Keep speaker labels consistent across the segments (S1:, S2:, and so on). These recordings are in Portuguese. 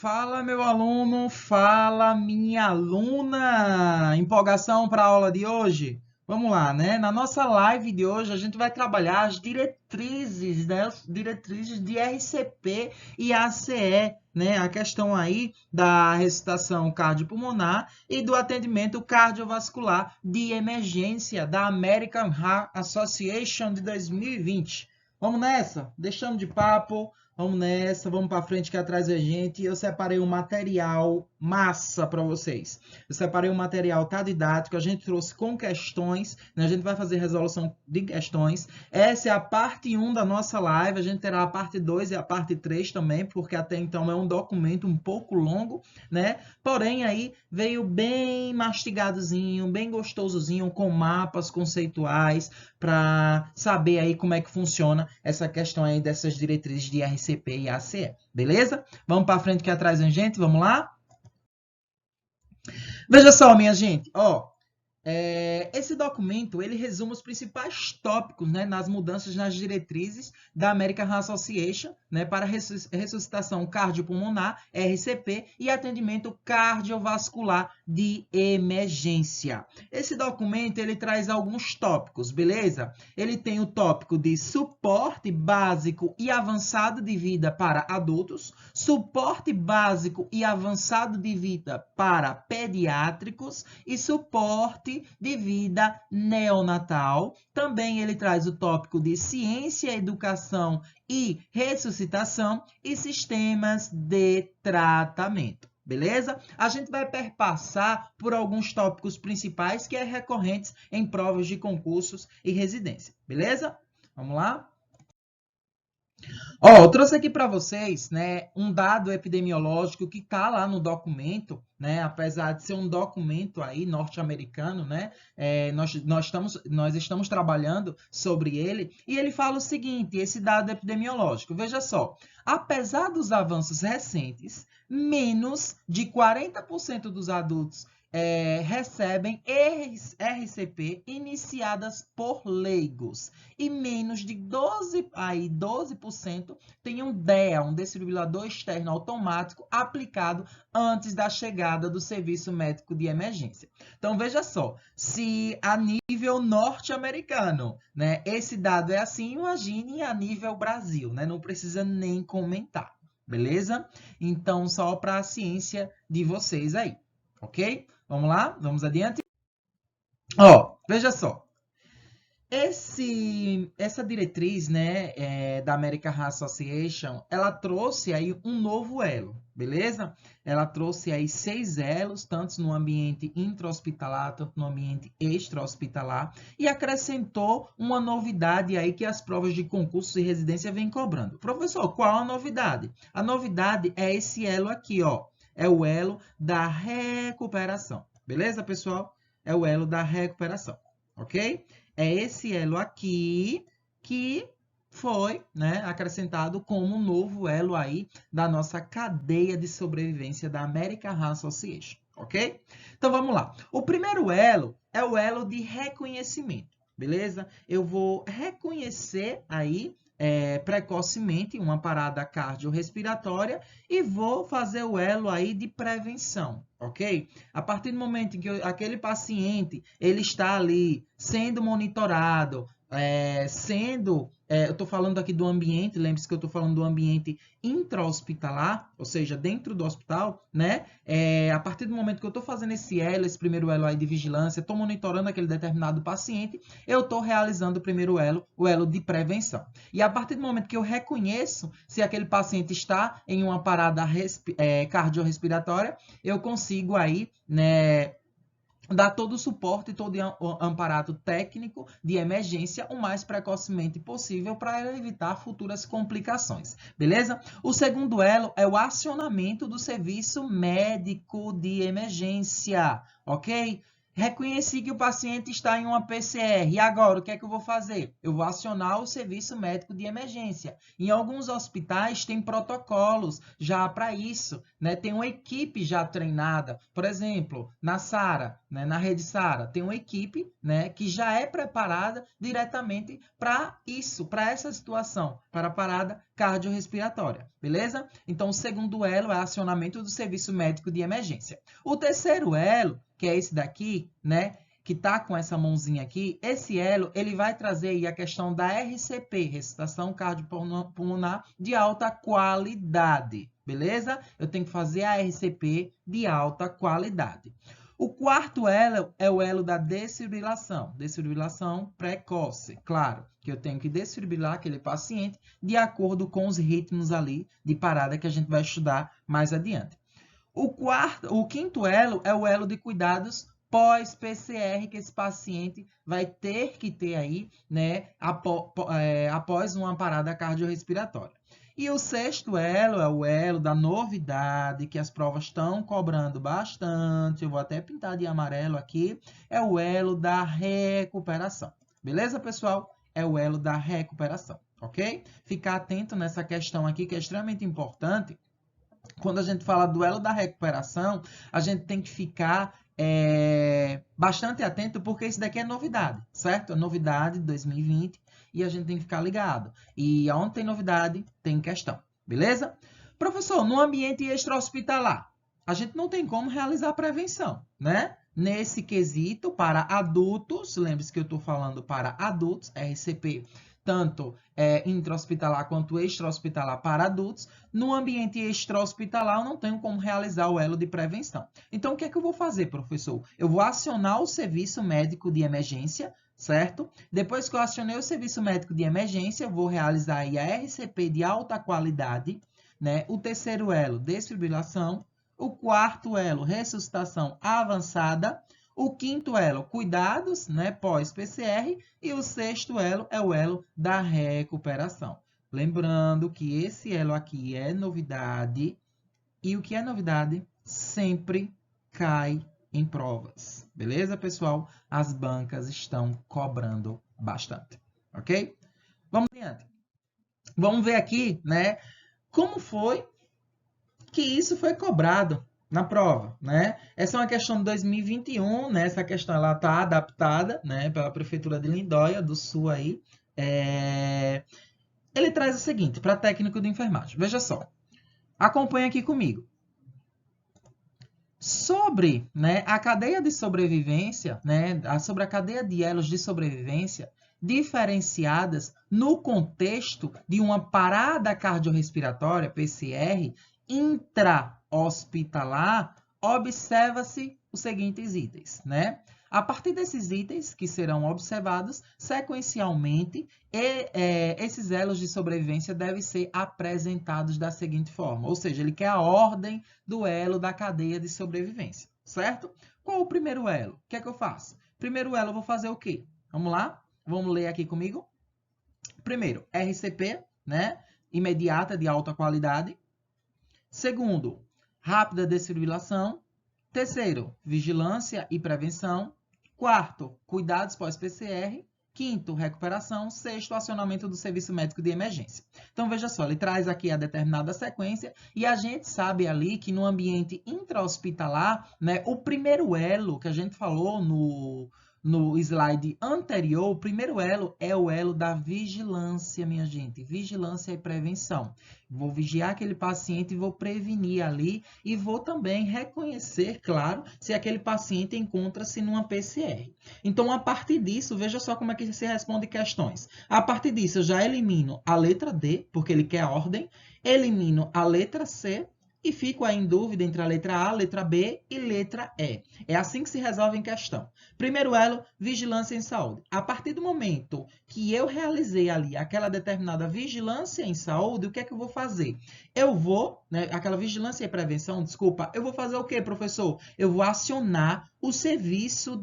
S1: Fala, meu aluno, fala, minha aluna. Empolgação para a aula de hoje? Vamos lá, né? Na nossa live de hoje, a gente vai trabalhar as diretrizes, né? As diretrizes de RCP e ACE, né? A questão aí da ressuscitação cardiopulmonar e do atendimento cardiovascular de emergência da American Heart Association de 2020. Vamos nessa? Deixando de papo. Vamos nessa, vamos para frente que atrás da gente. Eu separei um material massa para vocês. Eu separei um material tá didático, a gente trouxe com questões, né? A gente vai fazer resolução de questões. Essa é a parte 1 da nossa live, a gente terá a parte 2 e a parte 3 também, porque até então é um documento um pouco longo, né? Porém aí veio bem mastigadozinho, bem gostosozinho, com mapas conceituais, para saber aí como é que funciona essa questão aí dessas diretrizes de RCP e ACE, beleza? Vamos para frente que atrás da gente, vamos lá? Veja só, minha gente, ó, esse documento ele resume os principais tópicos, né, nas mudanças nas diretrizes da American Heart Association, né, para ressuscitação cardiopulmonar, RCP, e atendimento cardiovascular de emergência. Esse documento ele traz alguns tópicos, beleza? Ele tem o tópico de suporte básico e avançado de vida para adultos, suporte básico e avançado de vida para pediátricos e suporte de vida neonatal. Também ele traz o tópico de ciência, educação e ressuscitação e sistemas de tratamento. Beleza? A gente vai perpassar por alguns tópicos principais que é recorrentes em provas de concursos e residência. Beleza? Vamos lá? Ó, eu trouxe aqui para vocês, né, um dado epidemiológico que está lá no documento, né, apesar de ser um documento aí norte-americano, né, nós estamos trabalhando sobre ele, e ele fala o seguinte, esse dado epidemiológico, veja só, apesar dos avanços recentes, menos de 40% dos adultos recebem RCP iniciadas por leigos e menos de 12% tem um DEA, um desfibrilador externo automático, aplicado antes da chegada do serviço médico de emergência. Então, veja só, se a nível norte-americano, né, esse dado é assim, imagine a nível Brasil, né, não precisa nem comentar, beleza? Então, só para a ciência de vocês aí, ok? Vamos lá? Vamos adiante? Ó, veja só. Essa diretriz, né, da American Heart Association, ela trouxe aí um novo elo, beleza? Ela trouxe aí 6 elos, tanto no ambiente intra-hospitalar, tanto no ambiente extra-hospitalar, e acrescentou uma novidade aí que as provas de concurso e residência vêm cobrando. Professor, qual a novidade? A novidade é esse elo aqui, ó. É o elo da recuperação. Beleza, pessoal? É o elo da recuperação, ok? É esse elo aqui que foi, né, acrescentado como um novo elo aí da nossa cadeia de sobrevivência da American Heart Association, ok? Então vamos lá. O primeiro elo é o elo de reconhecimento, beleza? Eu vou reconhecer aí precocemente uma parada cardiorrespiratória e vou fazer o elo aí de prevenção, ok? A partir do momento em que aquele paciente ele está ali sendo monitorado, eu estou falando aqui do ambiente, lembre-se que eu estou falando do ambiente intra-hospitalar, ou seja, dentro do hospital, né? A partir do momento que eu estou fazendo esse primeiro elo aí de vigilância, estou monitorando aquele determinado paciente, eu estou realizando o primeiro elo, o elo de prevenção. E a partir do momento que eu reconheço se aquele paciente está em uma parada cardiorrespiratória, eu consigo aí, né, dar todo o suporte, todo o amparato técnico de emergência o mais precocemente possível para evitar futuras complicações, beleza? O segundo elo é o acionamento do serviço médico de emergência, ok? Reconheci que o paciente está em uma PCR. E agora, o que é que eu vou fazer? Eu vou acionar o serviço médico de emergência. Em alguns hospitais tem protocolos já para isso, né? Tem uma equipe já treinada. Por exemplo, na SARA, né? Na rede SARA, tem uma equipe, né? Que já é preparada diretamente para isso, para essa situação, para a parada cardiorrespiratória, beleza? Então, o segundo elo é acionamento do serviço médico de emergência. O terceiro elo, que é esse daqui, né, que tá com essa mãozinha aqui, esse elo, ele vai trazer aí a questão da RCP, ressuscitação cardiopulmonar de alta qualidade, beleza? Eu tenho que fazer a RCP de alta qualidade. O quarto elo é o elo da desfibrilação precoce. Claro, que eu tenho que desfibrilar aquele paciente de acordo com os ritmos ali de parada que a gente vai estudar mais adiante. O quinto elo é o elo de cuidados pós-PCR que esse paciente vai ter que ter aí, né, após uma parada cardiorrespiratória. E o sexto elo é o elo da novidade, que as provas estão cobrando bastante. Eu vou até pintar de amarelo aqui. É o elo da recuperação. Beleza, pessoal? É o elo da recuperação, ok? Ficar atento nessa questão aqui, que é extremamente importante. Quando a gente fala do elo da recuperação, a gente tem que ficar bastante atento, porque isso daqui é novidade, certo? É novidade de 2020 e a gente tem que ficar ligado. E onde tem novidade, tem questão, beleza? Professor, no ambiente extra-hospitalar, a gente não tem como realizar prevenção, né? Nesse quesito, para adultos, lembre-se que eu estou falando para adultos, RCP, tanto intra-hospitalar quanto extra-hospitalar para adultos. No ambiente extra-hospitalar, eu não tenho como realizar o elo de prevenção. Então, o que é que eu vou fazer, professor? Eu vou acionar o serviço médico de emergência, certo? Depois que eu acionei o serviço médico de emergência, eu vou realizar aí a RCP de alta qualidade, né? O terceiro elo, desfibrilação. O quarto elo, ressuscitação avançada. O quinto elo, cuidados, né, pós-PCR. E o sexto elo é o elo da recuperação. Lembrando que esse elo aqui é novidade. E o que é novidade sempre cai em provas. Beleza, pessoal? As bancas estão cobrando bastante. Ok? Vamos adiante. Vamos ver aqui, né, como foi que isso foi cobrado na prova, né? Essa é uma questão de 2021, né? Essa questão ela está adaptada, né, pela prefeitura de Lindóia do Sul aí. Ele traz o seguinte para técnico de enfermagem. Veja só, acompanha aqui comigo. Sobre, né, a cadeia de sobrevivência, né, sobre a cadeia de elos de sobrevivência diferenciadas no contexto de uma parada cardiorrespiratória, PCR, intra-hospitalar, observa-se os seguintes itens, né? A partir desses itens que serão observados sequencialmente, esses elos de sobrevivência devem ser apresentados da seguinte forma, ou seja, ele quer a ordem do elo da cadeia de sobrevivência, certo? Qual o primeiro elo? O que é que eu faço? Primeiro elo eu vou fazer o quê? Vamos lá? Vamos ler aqui comigo? Primeiro, RCP, né? Imediata de alta qualidade. Segundo, rápida desfibrilação. Terceiro, vigilância e prevenção. Quarto, cuidados pós-PCR. Quinto, recuperação. Sexto, acionamento do serviço médico de emergência. Então, veja só, ele traz aqui a determinada sequência e a gente sabe ali que no ambiente intra-hospitalar, né, o primeiro elo que a gente falou no slide anterior, o primeiro elo é o elo da vigilância, minha gente. Vigilância e prevenção. Vou vigiar aquele paciente e vou prevenir ali e vou também reconhecer, claro, se aquele paciente encontra-se numa PCR. Então, a partir disso, veja só como é que se responde questões. A partir disso, eu já elimino a letra D, porque ele quer a ordem, elimino a letra C, e fico aí em dúvida entre a letra A, letra B e letra E. É assim que se resolve em questão. Primeiro elo, vigilância em saúde. A partir do momento que eu realizei ali aquela determinada vigilância em saúde, o que é que eu vou fazer? Eu vou, né, aquela vigilância e prevenção, desculpa, eu vou fazer o quê, professor? Eu vou acionar o serviço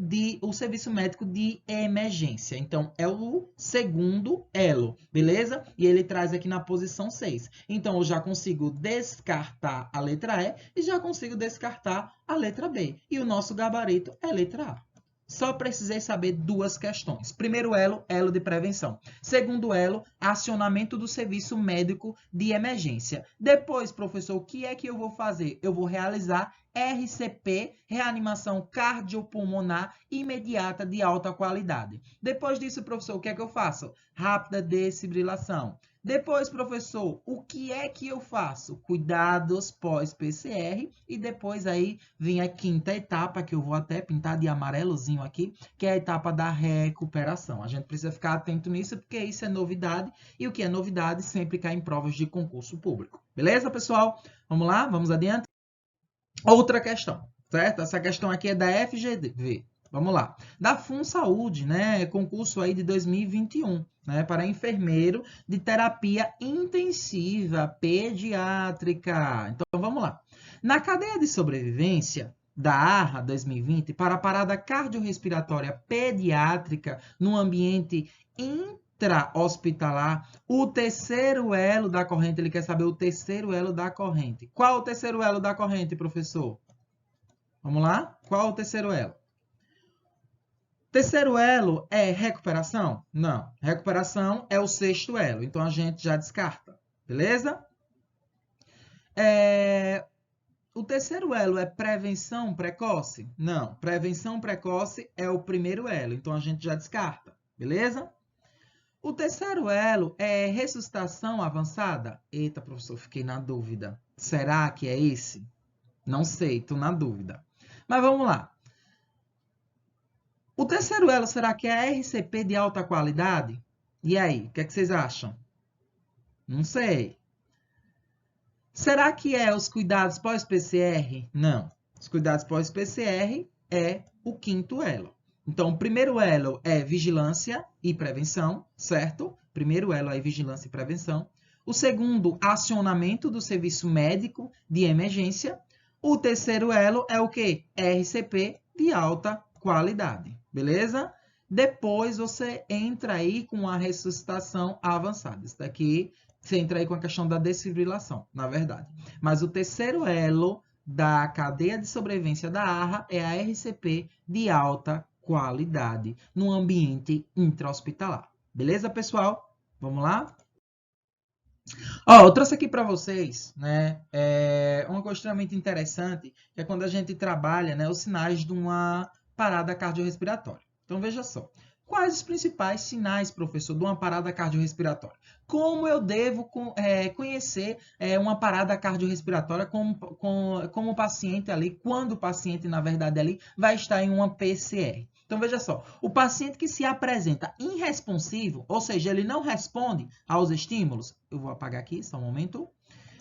S1: médico de emergência. Então, é o segundo elo, beleza? E ele traz aqui na posição 6. Então, eu já consigo descartar a letra E e já consigo descartar a letra B. E o nosso gabarito é a letra A. Só precisei saber duas questões. Primeiro elo, elo de prevenção. Segundo elo, acionamento do serviço médico de emergência. Depois, professor, o que é que eu vou fazer? Eu vou realizar RCP, reanimação cardiopulmonar imediata de alta qualidade. Depois disso, professor, o que é que eu faço? Rápida desfibrilação. Depois, professor, o que é que eu faço? Cuidados pós-PCR e depois aí vem a quinta etapa, que eu vou até pintar de amarelozinho aqui, que é a etapa da recuperação. A gente precisa ficar atento nisso, porque isso é novidade, e o que é novidade sempre cai em provas de concurso público. Beleza, pessoal? Vamos lá? Vamos adiante? Outra questão, certo? Essa questão aqui é da FGV. Vamos lá. Da FunSaúde, né? Concurso aí de 2021, né? Para enfermeiro de terapia intensiva pediátrica. Então, vamos lá. Na cadeia de sobrevivência da ARRA 2020 para a parada cardiorrespiratória pediátrica no ambiente intra-hospitalar, o terceiro elo da corrente, ele quer saber o terceiro elo da corrente. Qual o terceiro elo da corrente, professor? Vamos lá? Qual o terceiro elo? Terceiro elo é recuperação? Não. Recuperação é o sexto elo, então a gente já descarta. Beleza? O terceiro elo é prevenção precoce? Não. Prevenção precoce é o primeiro elo, então a gente já descarta. Beleza? O terceiro elo é ressuscitação avançada? Eita, professor, fiquei na dúvida. Será que é esse? Não sei, estou na dúvida. Mas vamos lá. O terceiro elo, será que é a RCP de alta qualidade? E aí, o que é que vocês acham? Não sei. Será que é os cuidados pós-PCR? Não. Os cuidados pós-PCR é o quinto elo. Então, o primeiro elo é vigilância e prevenção, certo? Primeiro elo é vigilância e prevenção. O segundo, acionamento do serviço médico de emergência. O terceiro elo é o quê? RCP de alta qualidade, beleza? Depois você entra aí com a ressuscitação avançada. Isso daqui você entra aí com a questão da desfibrilação, na verdade. Mas o terceiro elo da cadeia de sobrevivência da ARRA é a RCP de alta qualidade no ambiente intra-hospitalar. Beleza, pessoal? Vamos lá? Ó, eu trouxe aqui para vocês, né, uma coisa extremamente interessante, que é quando a gente trabalha, né, os sinais de uma parada cardiorrespiratória. Então, veja só. Quais os principais sinais, professor, de uma parada cardiorrespiratória? Como eu devo conhecer uma parada cardiorrespiratória como o paciente ali, quando o paciente, na verdade, ali vai estar em uma PCR? Então, veja só, o paciente que se apresenta irresponsivo, ou seja, ele não responde aos estímulos, eu vou apagar aqui, só um momento.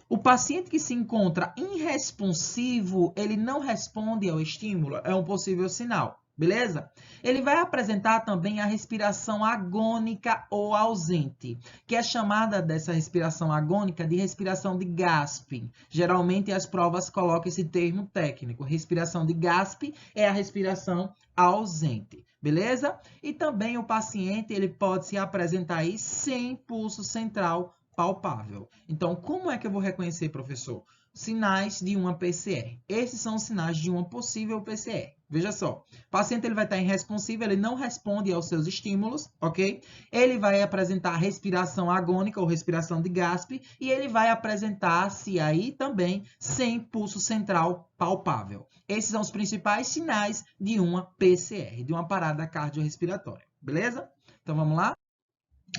S1: O paciente que se encontra irresponsivo, ele não responde ao estímulo, é um possível sinal, beleza? Ele vai apresentar também a respiração agônica ou ausente, que é chamada dessa respiração agônica de respiração de GASP. Geralmente as provas colocam esse termo técnico. Respiração de GASP é a respiração ausente, beleza? E também o paciente ele pode se apresentar aí sem pulso central palpável. Então, como é que eu vou reconhecer, professor? Sinais de uma PCR. Esses são os sinais de uma possível PCR. Veja só, o paciente ele vai estar irresponsivo, ele não responde aos seus estímulos, ok? Ele vai apresentar respiração agônica ou respiração de GASP e ele vai apresentar-se aí também sem pulso central palpável. Esses são os principais sinais de uma PCR, de uma parada cardiorrespiratória, beleza? Então, vamos lá?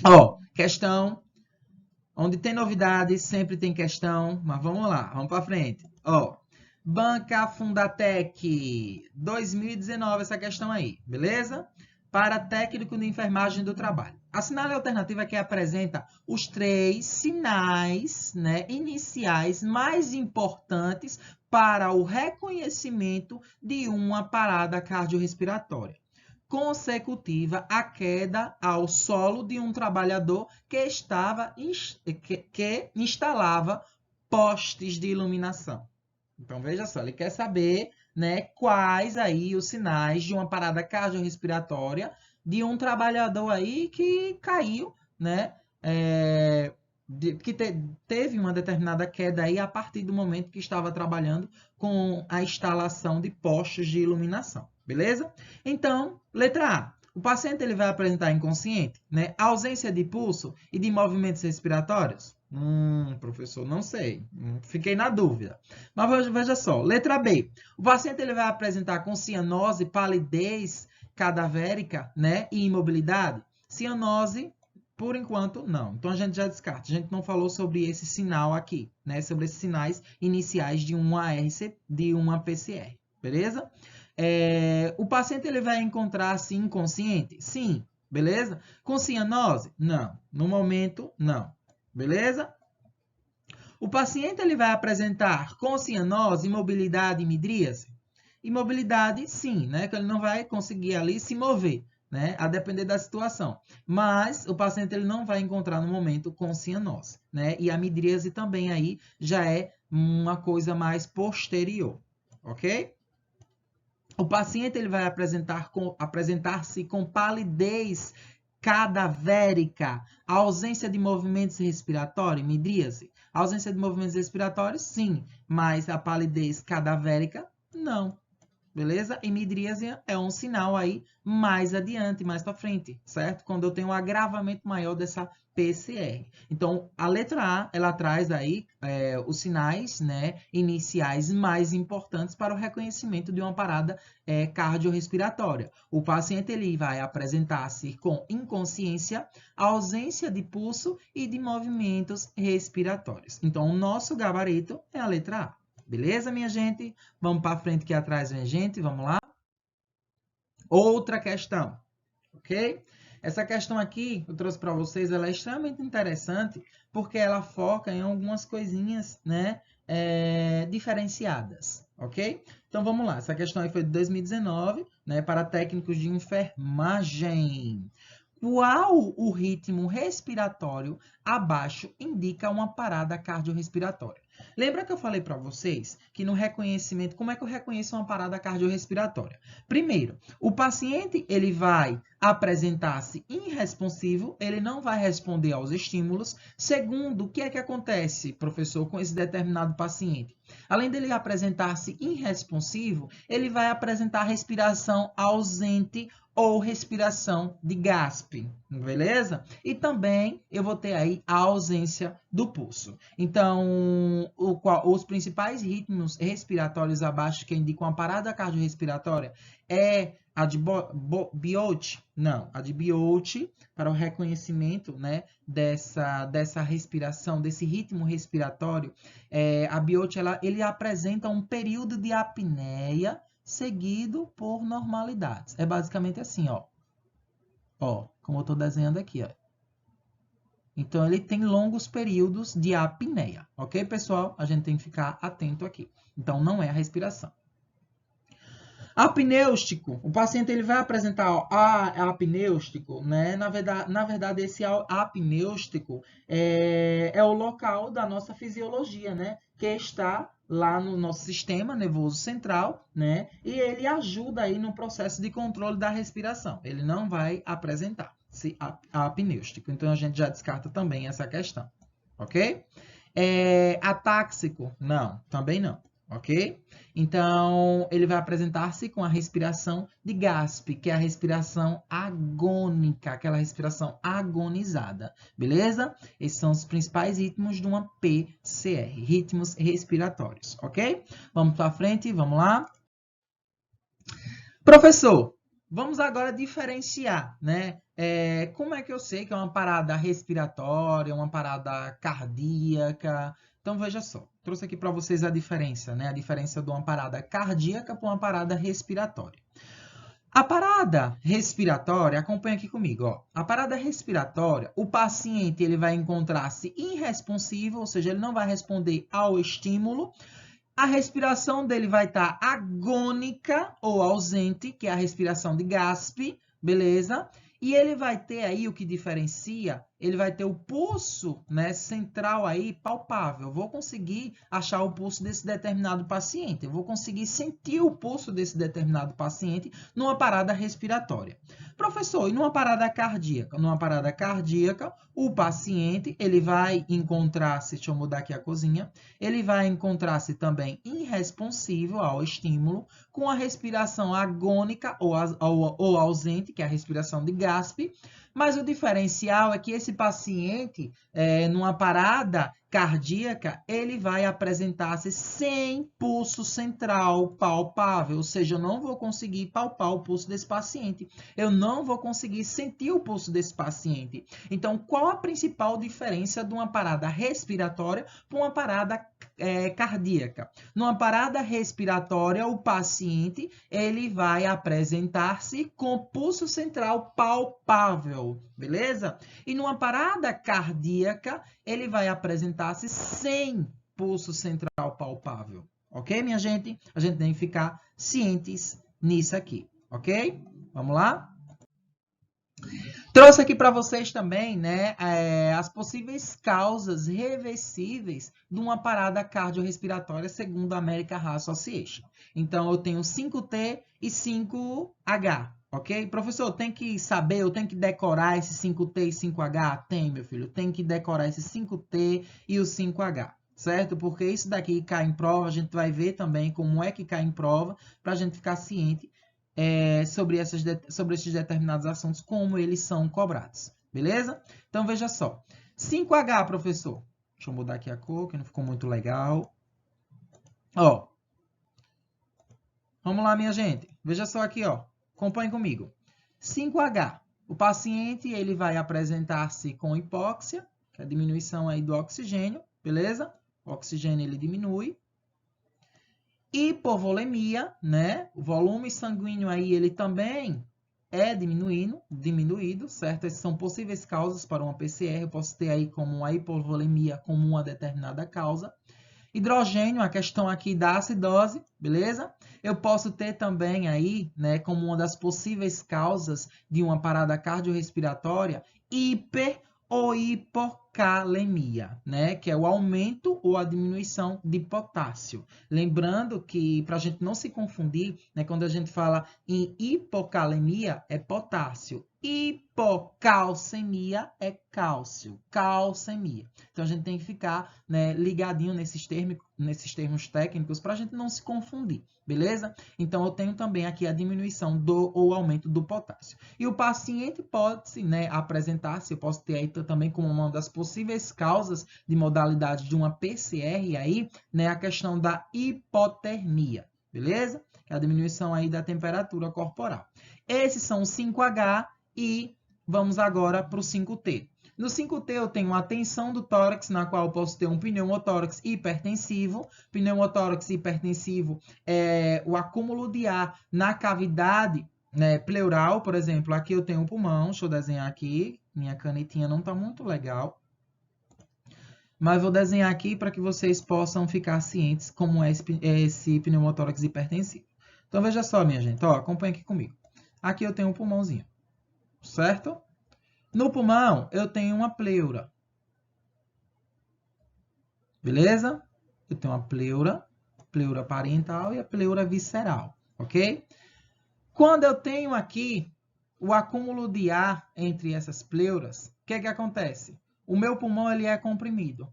S1: Ó, questão. Onde tem novidade, sempre tem questão, mas vamos lá, vamos para frente. Ó, Banca Fundatec, 2019, essa questão aí, beleza? Para técnico de enfermagem do trabalho. Assinale a alternativa que apresenta os 3 sinais, né, iniciais mais importantes para o reconhecimento de uma parada cardiorrespiratória consecutiva à queda ao solo de um trabalhador que instalava postes de iluminação. Então, veja só, ele quer saber, né, quais aí os sinais de uma parada cardiorrespiratória de um trabalhador aí que caiu, né, teve uma determinada queda aí a partir do momento que estava trabalhando com a instalação de postes de iluminação. beleza? Então, letra A. O paciente ele vai apresentar inconsciente, né? Ausência de pulso e de movimentos respiratórios? Professor, não sei. Fiquei na dúvida. Mas veja só. Letra B. O paciente ele vai apresentar com cianose, palidez cadavérica, né? E imobilidade? Cianose, por enquanto, não. Então, a gente já descarta. A gente não falou sobre esse sinal aqui, né? Sobre esses sinais iniciais de uma PCR, beleza? O paciente ele vai encontrar-se inconsciente? Sim, beleza? Com cianose? Não. No momento, não. Beleza? O paciente ele vai apresentar com cianose, imobilidade e midríase? Imobilidade, sim, né? Que ele não vai conseguir ali se mover, né? A depender da situação. Mas o paciente ele não vai encontrar no momento com cianose, né? E a midríase também aí já é uma coisa mais posterior, ok? O paciente ele vai apresentar-se com palidez cadavérica, ausência de movimentos respiratórios, midríase. Ausência de movimentos respiratórios, sim, mas a palidez cadavérica, não. Beleza? E midríase é um sinal aí mais adiante, mais para frente, certo? Quando eu tenho um agravamento maior dessa PCR. Então, a letra A, ela traz aí os sinais, né, iniciais mais importantes para o reconhecimento de uma parada cardiorrespiratória. O paciente ele vai apresentar-se com inconsciência, ausência de pulso e de movimentos respiratórios. Então, o nosso gabarito é a letra A. Beleza, minha gente? Vamos para frente que atrás vem gente, vamos lá? Outra questão, ok? Essa questão aqui, eu trouxe para vocês, ela é extremamente interessante, porque ela foca em algumas coisinhas, né, diferenciadas, ok? Então, vamos lá. Essa questão aí foi de 2019, né, para técnicos de enfermagem. Qual o ritmo respiratório abaixo indica uma parada cardiorrespiratória? Lembra que eu falei para vocês que no reconhecimento, como é que eu reconheço uma parada cardiorrespiratória? Primeiro, o paciente ele vai apresentar-se irresponsivo, ele não vai responder aos estímulos. Segundo, o que é que acontece, professor, com esse determinado paciente? Além dele apresentar-se irresponsivo, ele vai apresentar respiração ausente ou respiração de gaspe, beleza? E também eu vou ter aí a ausência do pulso. Então, os principais ritmos respiratórios abaixo que indicam a parada cardiorrespiratória é a de Biot? Não, a de Biot, para o reconhecimento, né, dessa respiração, desse ritmo respiratório, a Biot, ele apresenta um período de apneia seguido por normalidades. É basicamente assim, ó. Ó, como eu estou desenhando aqui, ó. Então, ele tem longos períodos de apneia, ok, pessoal? A gente tem que ficar atento aqui. Então, não é a respiração. Apnêustico, o paciente ele vai apresentar apnêustico, né? Na verdade, esse apnêustico é o local da nossa fisiologia, né? Que está lá no nosso sistema nervoso central, né? E ele ajuda aí no processo de controle da respiração. Ele não vai apresentar apnêustico. Então, a gente já descarta também essa questão, ok? Atáxico, não, também não. Ok? Então, ele vai apresentar-se com a respiração de gaspe, que é a respiração agônica, aquela respiração agonizada, beleza? Esses são os principais ritmos de uma PCR, ritmos respiratórios, ok? Vamos para frente, vamos lá. Professor, vamos agora diferenciar, né? Como é que eu sei que é uma parada respiratória, uma parada cardíaca? Então, veja só, trouxe aqui para vocês a diferença, né? A diferença de uma parada cardíaca para uma parada respiratória. A parada respiratória, acompanha aqui comigo, ó. A parada respiratória, o paciente ele vai encontrar-se irresponsivo, ou seja, ele não vai responder ao estímulo. A respiração dele vai estar agônica ou ausente, que é a respiração de gaspe, beleza? E ele vai ter aí o que diferencia, ele vai ter o pulso, né, central aí palpável. Eu vou conseguir achar o pulso desse determinado paciente. Eu vou conseguir sentir o pulso desse determinado paciente numa parada respiratória. Professor, e numa parada cardíaca? Numa parada cardíaca, o paciente, ele vai encontrar-se, deixa eu mudar aqui a cozinha, ele vai encontrar-se também irresponsivo ao estímulo, com a respiração agônica ou ausente, que é a respiração de Gasp. Mas o diferencial é que esse paciente, numa parada cardíaca, ele vai apresentar-se sem pulso central palpável, ou seja, eu não vou conseguir palpar o pulso desse paciente, eu não vou conseguir sentir o pulso desse paciente. Então, qual a principal diferença de uma parada respiratória para uma parada cardíaca? Numa parada respiratória, o paciente ele vai apresentar-se com pulso central palpável, beleza? E numa parada cardíaca, ele vai apresentar-se sem pulso central palpável, ok, minha gente? A gente tem que ficar cientes nisso aqui, ok? Vamos lá? Trouxe aqui para vocês também, né, as possíveis causas reversíveis de uma parada cardiorrespiratória segundo a American Heart Association. Então, eu tenho 5T e 5H, ok? Professor, tem que saber, eu tenho que decorar esses 5T e 5H? Tem, meu filho, tem que decorar esses 5T e o 5H, certo? Porque isso daqui cai em prova, a gente vai ver também como é que cai em prova, para a gente ficar ciente sobre esses determinados assuntos, como eles são cobrados, beleza? Então, veja só. 5H, professor. Deixa eu mudar aqui a cor, que não ficou muito legal. Ó. Vamos lá, minha gente. Veja só aqui, ó. Acompanhe comigo. 5H. O paciente, ele vai apresentar-se com hipóxia, que é a diminuição aí do oxigênio, beleza? O oxigênio, ele diminui. Hipovolemia, né? O volume sanguíneo aí, ele também é diminuído, certo? Essas são possíveis causas para uma PCR. Eu posso ter aí como uma hipovolemia como uma determinada causa. Hidrogênio, a questão aqui da acidose, beleza? Eu posso ter também aí, né, como uma das possíveis causas de uma parada cardiorrespiratória, hiper ou hipocalemia, né? Que é o aumento ou a diminuição de potássio. Lembrando que, para a gente não se confundir, né, quando a gente fala em hipocalemia, é potássio. Hipocalcemia é cálcio, calcemia. Então, a gente tem que ficar, né, ligadinho nesses termos técnicos para a gente não se confundir, beleza? Então, eu tenho também aqui a diminuição ou aumento do potássio. E o paciente pode, né, apresentar-se, eu posso ter aí também como uma das possíveis causas de modalidade de uma PCR aí, né, a questão da hipotermia, beleza? Que é a diminuição aí da temperatura corporal. Esses são os 5H e vamos agora para o 5T. No 5T eu tenho a tensão do tórax, na qual eu posso ter um pneumotórax hipertensivo. Pneumotórax hipertensivo é o acúmulo de ar na cavidade, né, pleural, por exemplo. Aqui eu tenho um pulmão, deixa eu desenhar aqui. Minha canetinha não está muito legal. Mas vou desenhar aqui para que vocês possam ficar cientes como é esse pneumotórax hipertensivo. Então, veja só, minha gente. Ó, acompanha aqui comigo. Aqui eu tenho um pulmãozinho, certo? No pulmão, eu tenho uma pleura. Beleza? Eu tenho uma pleura parental e a pleura visceral, ok? Quando eu tenho aqui o acúmulo de ar entre essas pleuras, o que acontece? O meu pulmão ele é comprimido.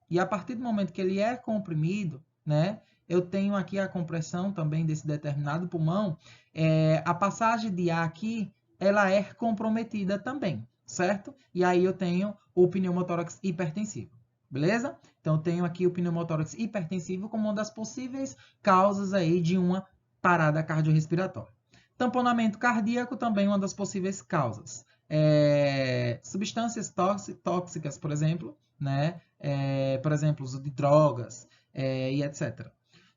S1: E a partir do momento que ele é comprimido, né, eu tenho aqui a compressão também desse determinado pulmão, a passagem de ar aqui, ela é comprometida também, certo? E aí eu tenho o pneumotórax hipertensivo, beleza? Então, eu tenho aqui o pneumotórax hipertensivo como uma das possíveis causas aí de uma parada cardiorrespiratória. Tamponamento cardíaco também uma das possíveis causas. Substâncias tóxicas, por exemplo, né? Por exemplo, uso de drogas e etc.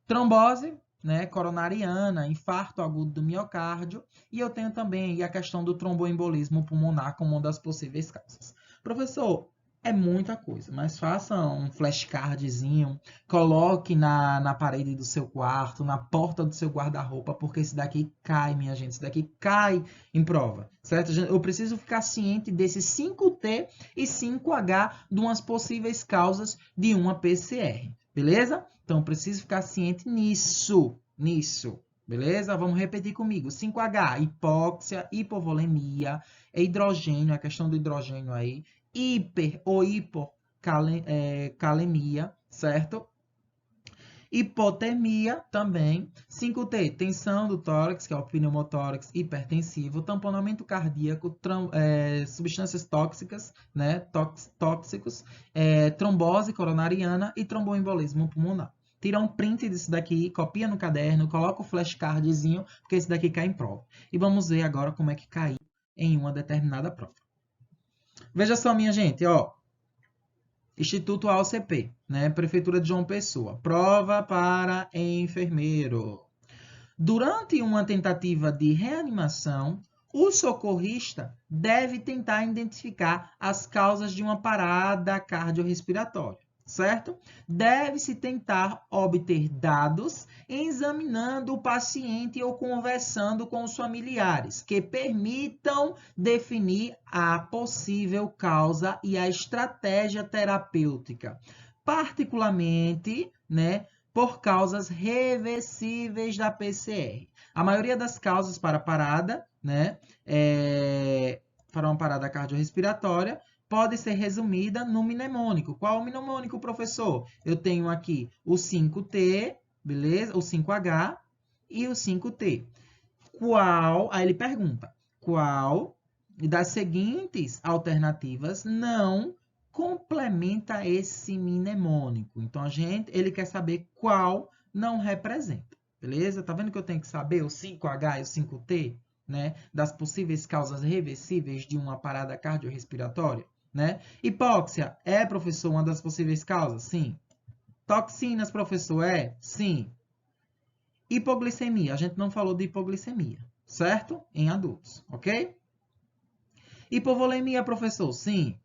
S1: Trombose, né, coronariana, infarto agudo do miocárdio, e eu tenho também a questão do tromboembolismo pulmonar como uma das possíveis causas. Professor, é muita coisa, mas faça um flashcardzinho, coloque na parede do seu quarto, na porta do seu guarda-roupa, porque esse daqui cai, minha gente, esse daqui cai em prova, certo? Eu preciso ficar ciente desses 5T e 5H de umas possíveis causas de uma PCR, beleza? Então, preciso ficar ciente nisso, beleza? Vamos repetir comigo. 5H, hipóxia, hipovolemia, hidrogênio, a questão do hidrogênio aí, hiper ou hipocalemia, certo? Hipotermia também. 5T, tensão do tórax, que é o pneumotórax hipertensivo, tamponamento cardíaco, substâncias tóxicas, né, tóxicos, trombose coronariana e tromboembolismo pulmonar. Tira um print disso daqui, copia no caderno, coloca o flashcardzinho, porque esse daqui cai em prova. E vamos ver agora como é que caiu em uma determinada prova. Veja só, minha gente, ó. Instituto AOCP, né? Prefeitura de João Pessoa. Prova para enfermeiro. Durante uma tentativa de reanimação, o socorrista deve tentar identificar as causas de uma parada cardiorrespiratória, certo? Deve-se tentar obter dados examinando o paciente ou conversando com os familiares, que permitam definir a possível causa e a estratégia terapêutica, particularmente, né, por causas reversíveis da PCR. A maioria das causas para parada, né, para uma parada cardiorrespiratória, pode ser resumida no mnemônico. Qual o mnemônico, professor? Eu tenho aqui o 5T, beleza? O 5H e o 5T. Aí ele pergunta, qual das seguintes alternativas não complementa esse mnemônico? Então, ele quer saber qual não representa, beleza? Tá vendo que eu tenho que saber o 5H e o 5T, né? Das possíveis causas reversíveis de uma parada cardiorrespiratória, né? Hipóxia é, professor, uma das possíveis causas? Sim. Toxinas, professor, é? Sim. Hipoglicemia, a gente não falou de hipoglicemia, certo? Em adultos, ok? Hipovolemia, professor, sim.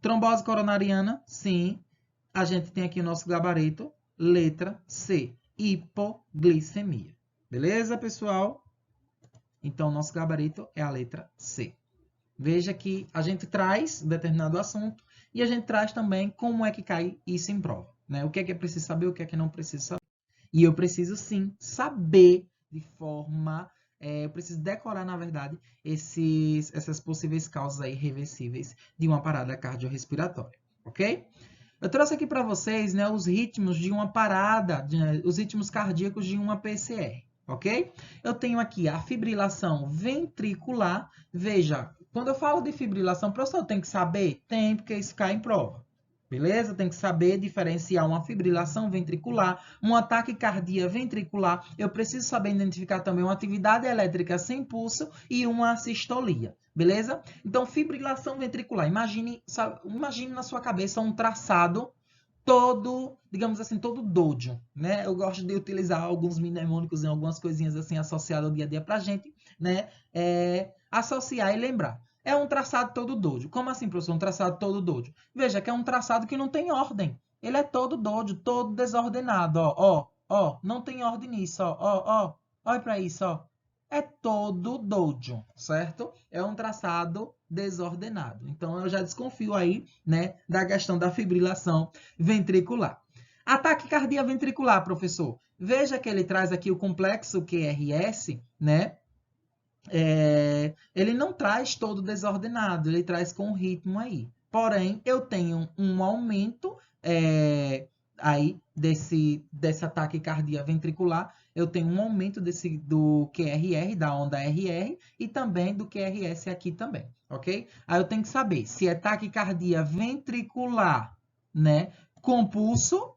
S1: Trombose coronariana, sim. A gente tem aqui o nosso gabarito, letra C, hipoglicemia. Beleza, pessoal? Então, nosso gabarito é a letra C. Veja que a gente traz um determinado assunto e a gente traz também como é que cai isso em prova, né? O que é preciso saber, o que é que não preciso saber. E eu preciso, sim, saber de forma... eu preciso decorar, na verdade, essas possíveis causas aí reversíveis de uma parada cardiorrespiratória, ok? Eu trouxe aqui para vocês, né, os ritmos de uma parada, os ritmos cardíacos de uma PCR, ok? Eu tenho aqui a fibrilação ventricular. Veja, quando eu falo de fibrilação, professor, tem que saber? Tem, porque isso cai em prova. Beleza? Tem que saber diferenciar uma fibrilação ventricular, um ataque cardíaco ventricular. Eu preciso saber identificar também uma atividade elétrica sem pulso e uma sistolia. Beleza? Então, fibrilação ventricular. Imagine na sua cabeça um traçado todo, digamos assim, todo dojo, né? Eu gosto de utilizar alguns mnemônicos e algumas coisinhas assim associadas ao dia a dia pra gente, né? Associar e lembrar. É um traçado todo dojo. Como assim, professor? Um traçado todo dojo? Veja que é um traçado que não tem ordem. Ele é todo dojo, todo desordenado, ó. Não tem ordem nisso, ó. Olha para isso, ó. É todo dojo, certo? É um traçado desordenado. Então, eu já desconfio aí, né, da questão da fibrilação ventricular. Ataque cardíaco ventricular, professor. Veja que ele traz aqui o complexo QRS, né? Ele não traz todo desordenado, ele traz com ritmo aí. Porém, eu tenho um aumento aí desse ataque cardíaco ventricular, eu tenho um aumento do QRR, da onda RR, e também do QRS aqui também, ok? Aí eu tenho que saber se é taquicardia ventricular, né, com pulso,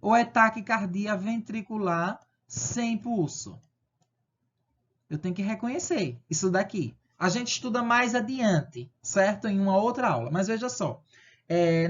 S1: ou é taquicardia ventricular sem pulso. Eu tenho que reconhecer isso daqui. A gente estuda mais adiante, certo? Em uma outra aula. Mas veja só.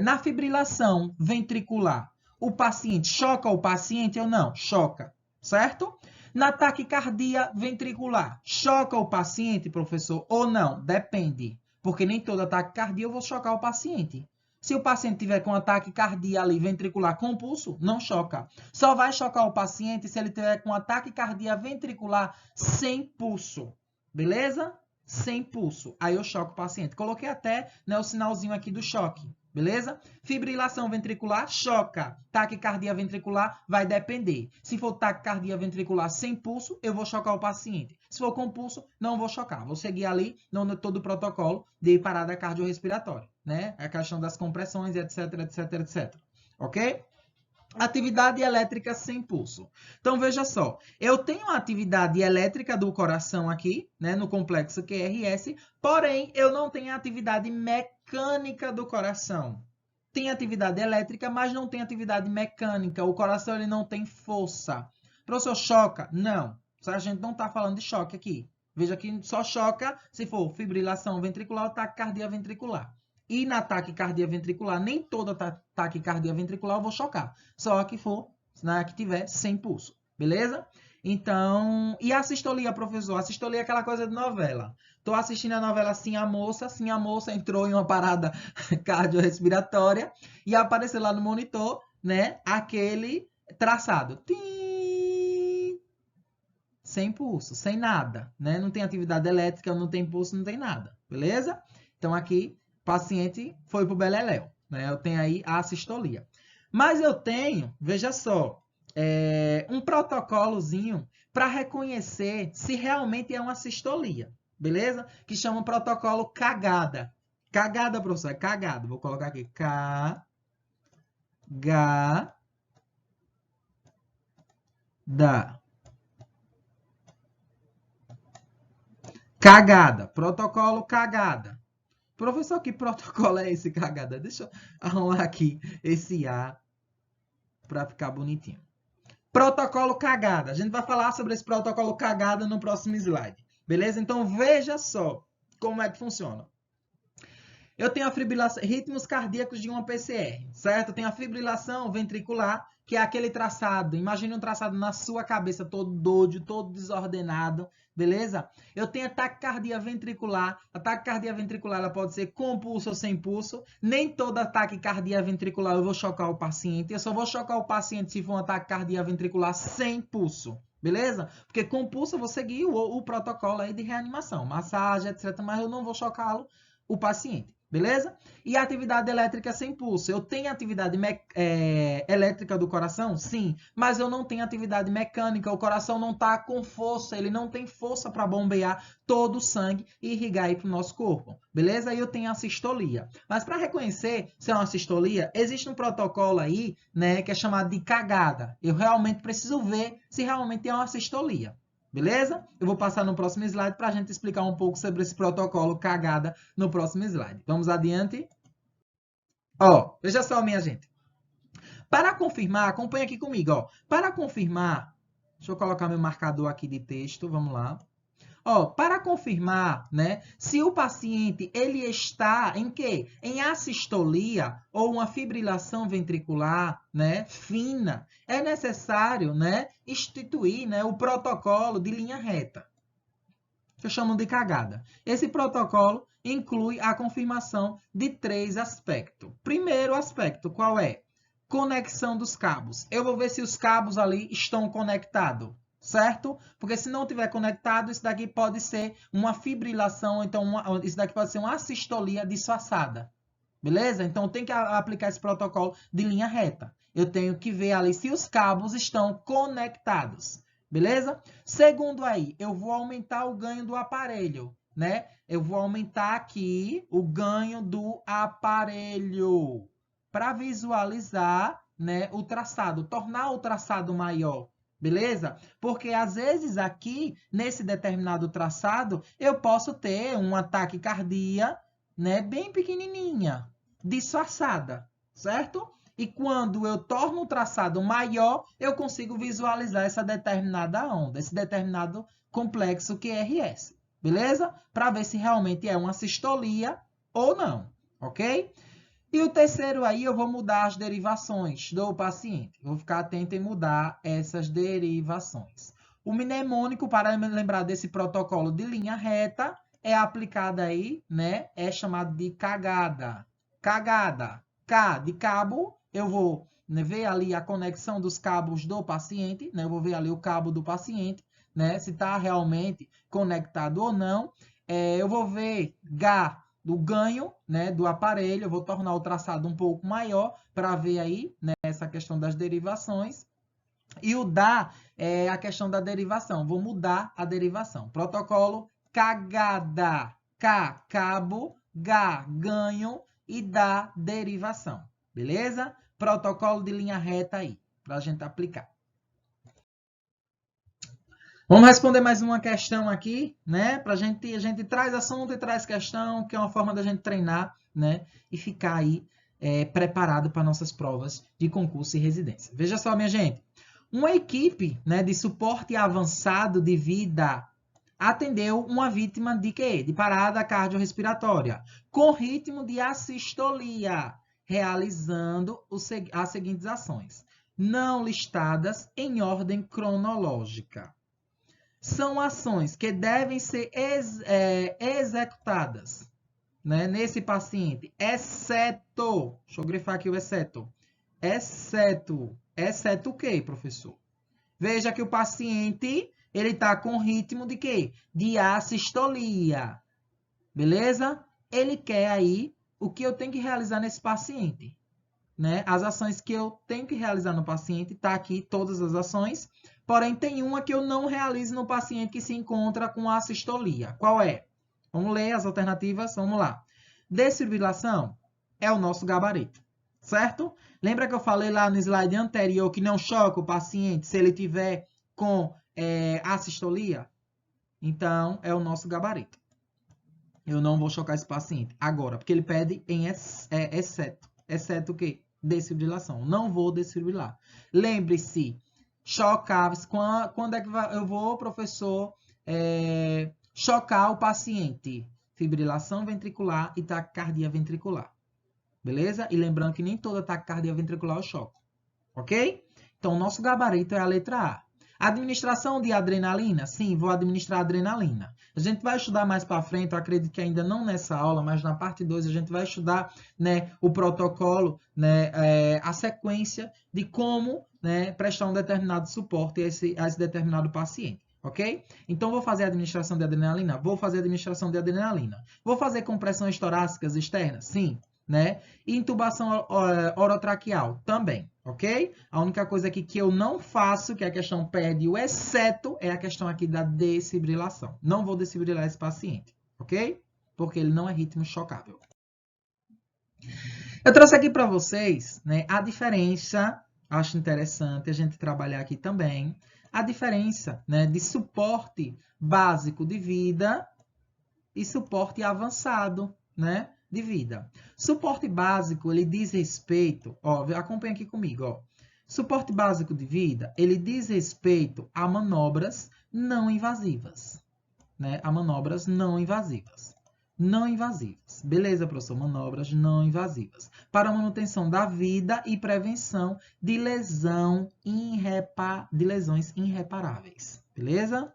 S1: Na fibrilação ventricular, o paciente choca o paciente ou não? Choca, certo? Na taquicardia ventricular, choca o paciente, professor, ou não? Depende. Porque nem toda taquicardia eu vou chocar o paciente. Se o paciente tiver com ataque cardíaco ali ventricular com pulso, não choca. Só vai chocar o paciente se ele tiver com ataque cardíaco ventricular sem pulso. Beleza? Sem pulso. Aí eu choco o paciente. Coloquei até, né, o sinalzinho aqui do choque. Beleza? Fibrilação ventricular, choca. Taquicardia ventricular vai depender. Se for taquicardia ventricular sem pulso, eu vou chocar o paciente. Se for com pulso, não vou chocar. Vou seguir ali no todo o protocolo de parada cardiorrespiratória, né? A questão das compressões, etc, etc, etc. Ok? Atividade elétrica sem pulso. Então, veja só. Eu tenho a atividade elétrica do coração aqui, né, no complexo QRS, porém, eu não tenho a atividade mecânica do coração. Tem atividade elétrica, mas não tem atividade mecânica. O coração ele não tem força. Professor, choca? Não. A gente não está falando de choque aqui. Veja que só choca se for fibrilação ventricular ou taquicardia ventricular. E na taquicardia ventricular, nem toda taquicardia ventricular eu vou chocar. Só que for, né, que tiver sem pulso. Beleza? Então, e a sistolia, professor? A sistolia é aquela coisa de novela. Tô assistindo a novela Sim a Moça entrou em uma parada cardiorrespiratória e apareceu lá no monitor, né, aquele traçado. Tim! Sem pulso, sem nada, né? Não tem atividade elétrica, não tem pulso, não tem nada. Beleza? Então aqui paciente foi para o beleléu, né? Eu tenho aí a sistolia. Mas eu tenho, veja só, um protocolozinho para reconhecer se realmente é uma sistolia, beleza? Que chama o protocolo cagada. Cagada, professor, é cagada. Vou colocar aqui, cagada. Cagada, protocolo cagada. Professor, que protocolo é esse, cagada? Deixa eu arrumar aqui esse A para ficar bonitinho. Protocolo cagada. A gente vai falar sobre esse protocolo cagada no próximo slide. Beleza? Então, veja só como é que funciona. Eu tenho a fibrilação, ritmos cardíacos de uma PCR, certo? Eu tenho a fibrilação ventricular, que é aquele traçado. Imagine um traçado na sua cabeça, todo doido, todo desordenado, beleza? Eu tenho a taquicardia ventricular. A taquicardia ventricular ela pode ser com pulso ou sem pulso. Nem toda taquicardia ventricular eu vou chocar o paciente. Eu só vou chocar o paciente se for uma taquicardia ventricular sem pulso. Beleza? Porque com pulso eu vou seguir o protocolo aí de reanimação, massagem, etc. Mas eu não vou chocá-lo, o paciente. Beleza? E a atividade elétrica sem pulso. Eu tenho atividade elétrica do coração? Sim. Mas eu não tenho atividade mecânica. O coração não está com força. Ele não tem força para bombear todo o sangue e irrigar aí para o nosso corpo. Beleza? E eu tenho a sistolia. Mas para reconhecer se é uma sistolia, existe um protocolo aí, né, que é chamado de cagada. Eu realmente preciso ver se realmente é uma sistolia. Beleza? Eu vou passar no próximo slide para a gente explicar um pouco sobre esse protocolo cagada no próximo slide. Vamos adiante? Ó, veja só, minha gente. Para confirmar, acompanha aqui comigo, ó. Para confirmar, deixa eu colocar meu marcador aqui de texto, vamos lá. Ó, para confirmar, né, se o paciente ele está em quê? Em assistolia ou uma fibrilação ventricular, né, fina, é necessário, né, instituir, né, o protocolo de linha reta, que eu chamo de cagada. Esse protocolo inclui a confirmação de 3 aspectos. Primeiro aspecto, qual é? Conexão dos cabos. Eu vou ver se os cabos ali estão conectados, certo? Porque se não estiver conectado, isso daqui pode ser uma fibrilação, então isso daqui pode ser uma assistolia disfarçada. Beleza? Então tem que aplicar esse protocolo de linha reta. Eu tenho que ver ali se os cabos estão conectados. Beleza? Segundo aí, eu vou aumentar o ganho do aparelho, né? Eu vou aumentar aqui o ganho do aparelho para visualizar, né, o traçado, tornar o traçado maior. Beleza? Porque às vezes aqui, nesse determinado traçado, eu posso ter um ataque cardíaco, né, bem pequenininha, disfarçada, certo? E quando eu torno o traçado maior, eu consigo visualizar essa determinada onda, esse determinado complexo QRS, beleza? Para ver se realmente é uma sistolia ou não, ok? E o terceiro aí, eu vou mudar as derivações do paciente. Eu vou ficar atento em mudar essas derivações. O mnemônico, para me lembrar desse protocolo de linha reta, é aplicado aí, né? É chamado de cagada. Cagada. K de cabo, eu vou, né, ver ali a conexão dos cabos do paciente, né? Eu vou ver ali o cabo do paciente, né? Se está realmente conectado ou não. Eu vou ver G do ganho, né, do aparelho, eu vou tornar o traçado um pouco maior para ver aí, né, essa questão das derivações. E o DA é a questão da derivação. Vou mudar a derivação. Protocolo cagada. K, cabo. G, ganho. E DA, derivação. Beleza? Protocolo de linha reta aí. para a gente aplicar. Vamos responder mais uma questão aqui, né? A gente traz assunto e traz questão, que é uma forma da gente treinar, né? E ficar aí preparado para nossas provas de concurso e residência. Veja só, minha gente. Uma equipe, né, de suporte avançado de vida atendeu uma vítima de quê? De parada cardiorrespiratória, com ritmo de assistolia, realizando as seguintes ações, não listadas em ordem cronológica. São ações que devem ser executadas, né, nesse paciente, exceto, deixa eu grifar aqui o exceto o quê, professor? Veja que o paciente, ele está com ritmo de quê? De assistolia, beleza? Ele quer aí o que eu tenho que realizar nesse paciente, né? As ações que eu tenho que realizar no paciente, tá aqui todas as ações, porém tem uma que eu não realizo no paciente que se encontra com assistolia. Qual é? Vamos ler as alternativas, vamos lá. Desfibrilação é o nosso gabarito, certo? Lembra que eu falei lá no slide anterior que não choca o paciente se ele tiver com assistolia? Então, é o nosso gabarito. Eu não vou chocar esse paciente agora, porque ele pede em exceto. Exceto o quê? Desfibrilação. Não vou desfibrilar. Lembre-se, chocar. Quando é que eu vou, professor, chocar o paciente? Fibrilação ventricular e taquicardia ventricular. Beleza? E lembrando que nem toda taquicardia ventricular eu choco. Ok? Então, o nosso gabarito é a letra A. Administração de adrenalina? Sim, vou administrar adrenalina. A gente vai estudar mais para frente, eu acredito que ainda não nessa aula, mas na parte 2 a gente vai estudar, né, o protocolo, né, a sequência de como, né, prestar um determinado suporte a esse determinado paciente. Ok? Então, vou fazer a administração de adrenalina? Vou fazer a administração de adrenalina. Vou fazer compressões torácicas externas? Sim. Né? E intubação orotraqueal? Também. Ok? A única coisa aqui que eu não faço, que a questão pede o exceto, é a questão aqui da desfibrilação. Não vou desfibrilar esse paciente. Ok? Porque ele não é ritmo chocável. Eu trouxe aqui para vocês, né, a diferença, acho interessante a gente trabalhar aqui também, a diferença, né, de suporte básico de vida e suporte avançado, né, de vida. Suporte básico, ele diz respeito, ó, acompanha aqui comigo, ó. Suporte básico de vida, ele diz respeito a manobras não invasivas, né, a manobras não invasivas. Não invasivas. Beleza, professor? Manobras não invasivas. Para manutenção da vida e prevenção de lesões irreparáveis. Beleza?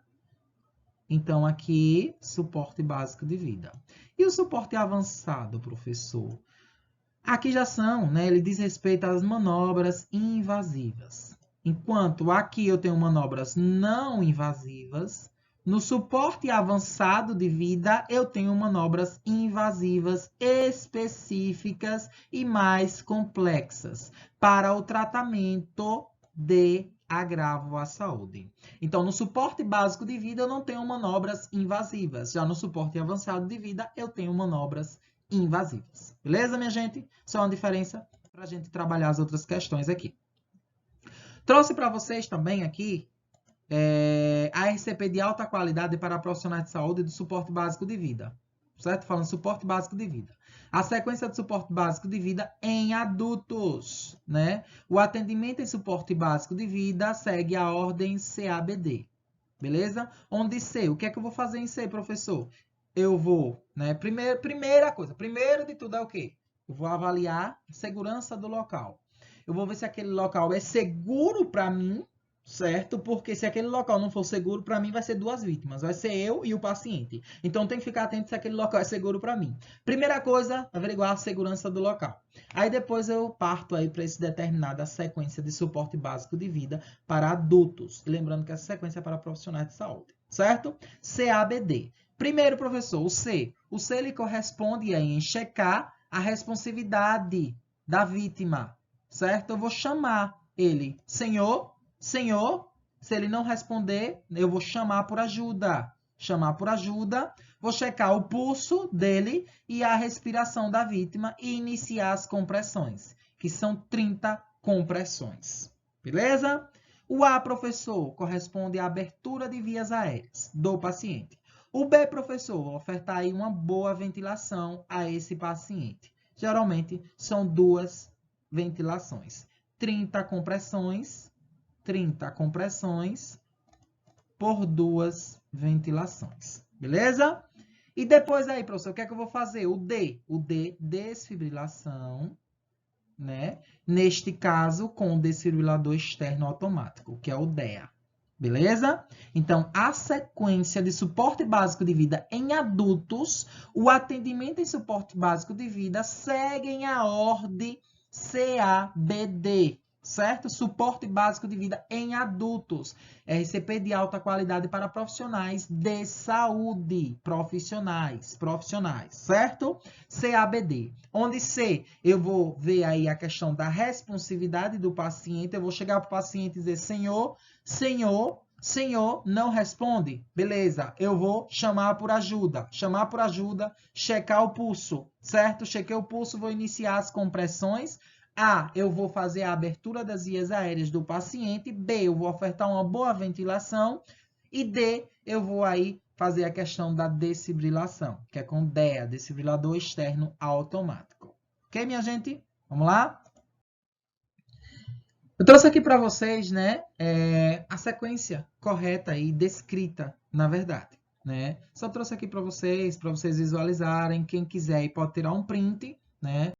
S1: Então, aqui, suporte básico de vida. E o suporte avançado, professor? Aqui já são, né? Ele diz respeito às manobras invasivas. Enquanto aqui eu tenho manobras não invasivas, no suporte avançado de vida, eu tenho manobras invasivas específicas e mais complexas para o tratamento de agravo à saúde. Então, no suporte básico de vida, eu não tenho manobras invasivas. Já no suporte avançado de vida, eu tenho manobras invasivas. Beleza, minha gente? Só uma diferença para a gente trabalhar as outras questões aqui. Trouxe para vocês também aqui a RCP de alta qualidade para profissionais de saúde do suporte básico de vida. Certo? Falando suporte básico de vida. A sequência de suporte básico de vida em adultos, né? O atendimento em suporte básico de vida segue a ordem CABD. Beleza? Onde C, o que é que eu vou fazer em C, professor? Eu vou, né? Primeira coisa, primeiro de tudo é o quê? Eu vou avaliar a segurança do local. Eu vou ver se aquele local é seguro para mim, certo? Porque se aquele local não for seguro, para mim vai ser duas vítimas. Vai ser eu e o paciente. Então, tem que ficar atento se aquele local é seguro para mim. Primeira coisa, averiguar a segurança do local. Aí, depois eu parto aí para essa determinada sequência de suporte básico de vida para adultos. E lembrando que essa sequência é para profissionais de saúde, certo? CABD. Primeiro, professor, o C. O C, ele corresponde aí em checar a responsividade da vítima, certo? Eu vou chamar ele, senhor, se ele não responder, eu vou chamar por ajuda. Chamar por ajuda, vou checar o pulso dele e a respiração da vítima e iniciar as compressões, que são 30 compressões. Beleza? O A, professor, corresponde à abertura de vias aéreas do paciente. O B, professor, ofertar aí uma boa ventilação a esse paciente. Geralmente, são 2 ventilações. 30 compressões por 2 ventilações. Beleza? E depois aí, professor, o que é que eu vou fazer? O D, desfibrilação, né? Neste caso, com o desfibrilador externo automático, que é o DEA. Beleza? Então, a sequência de suporte básico de vida em adultos, o atendimento em suporte básico de vida seguem a ordem CABD, certo? Suporte básico de vida em adultos. RCP de alta qualidade para profissionais de saúde. Profissionais, certo? CABD. Onde C, eu vou ver aí a questão da responsividade do paciente. Eu vou chegar para o paciente e dizer, senhor, não responde. Beleza, eu vou chamar por ajuda. Checar o pulso, certo? Chequei o pulso, vou iniciar as compressões. A, eu vou fazer a abertura das vias aéreas do paciente. B, eu vou ofertar uma boa ventilação. E D, eu vou aí fazer a questão da desfibrilação, que é com DEA, desfibrilador externo automático. Ok, minha gente? Vamos lá? Eu trouxe aqui para vocês, né, a sequência correta e descrita, na verdade, né? Só trouxe aqui para vocês visualizarem. Quem quiser pode tirar um print, né?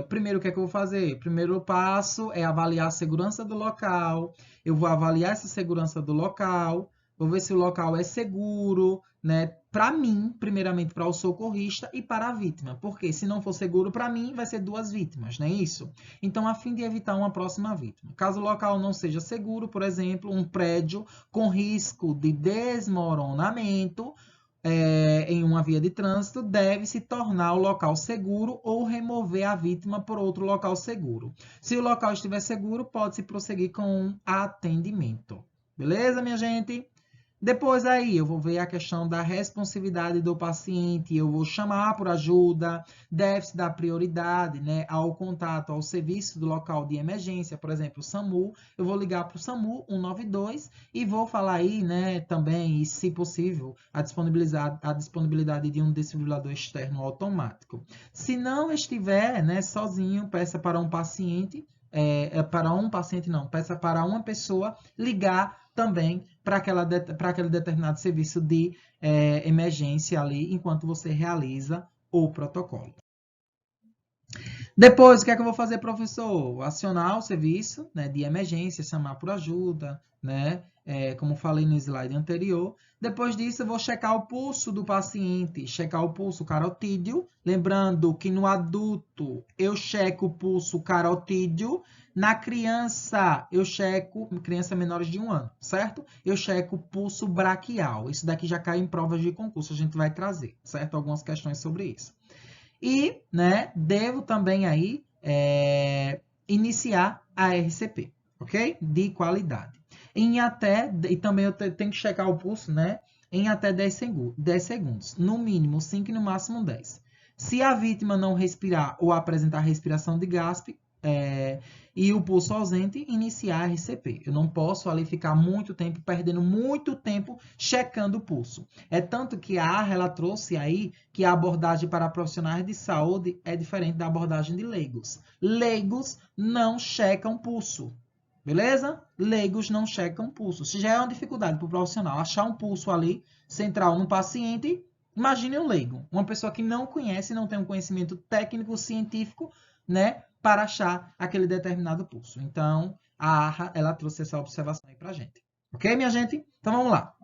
S1: Primeiro, o que é que eu vou fazer? Primeiro passo é avaliar a segurança do local. Eu vou avaliar essa segurança do local, vou ver se o local é seguro, né? Para mim, primeiramente para o socorrista e para a vítima. Porque se não for seguro para mim, vai ser 2 vítimas, não é isso? Então, a fim de evitar uma próxima vítima. Caso o local não seja seguro, por exemplo, um prédio com risco de desmoronamento, em uma via de trânsito, deve se tornar o local seguro ou remover a vítima por outro local seguro. Se o local estiver seguro, pode-se prosseguir com um atendimento. Beleza, minha gente? Depois aí, eu vou ver a questão da responsividade do paciente, eu vou chamar por ajuda, deve-se dar prioridade, né, ao contato, ao serviço do local de emergência, por exemplo, o SAMU. Eu vou ligar para o SAMU 192 e vou falar aí, né, também, e se possível, a disponibilidade de um desfibrilador externo automático. Se não estiver, né, sozinho, peça para um paciente, peça para uma pessoa ligar também para aquele determinado serviço de emergência ali, enquanto você realiza o protocolo. Depois, o que é que eu vou fazer, professor? Acionar o serviço, né, de emergência, chamar por ajuda, né? Como falei no slide anterior. Depois disso, eu vou checar o pulso do paciente, checar o pulso carotídeo. Lembrando que no adulto, eu checo o pulso carotídeo. Na criança, eu checo, criança menores de 1 ano, certo? Eu checo o pulso braquial. Isso daqui já cai em provas de concurso, a gente vai trazer, certo? Algumas questões sobre isso. E, né, devo também aí iniciar a RCP, ok? De qualidade. E também eu tenho que checar o pulso, né? Em até 10 segundos. No mínimo 5 e no máximo 10. Se a vítima não respirar ou apresentar respiração de gaspe, e o pulso ausente, iniciar a RCP. Eu não posso ali ficar perdendo muito tempo checando o pulso. É tanto que a ARRA, ela trouxe aí que a abordagem para profissionais de saúde é diferente da abordagem de leigos. Leigos não checam pulso. Beleza? Leigos não checam pulso. Se já é uma dificuldade para o profissional achar um pulso ali central no paciente, imagine um leigo, uma pessoa que não conhece, não tem um conhecimento técnico, científico, né, para achar aquele determinado pulso. Então, a ARRA, ela trouxe essa observação aí para a gente. Ok, minha gente? Então, vamos lá.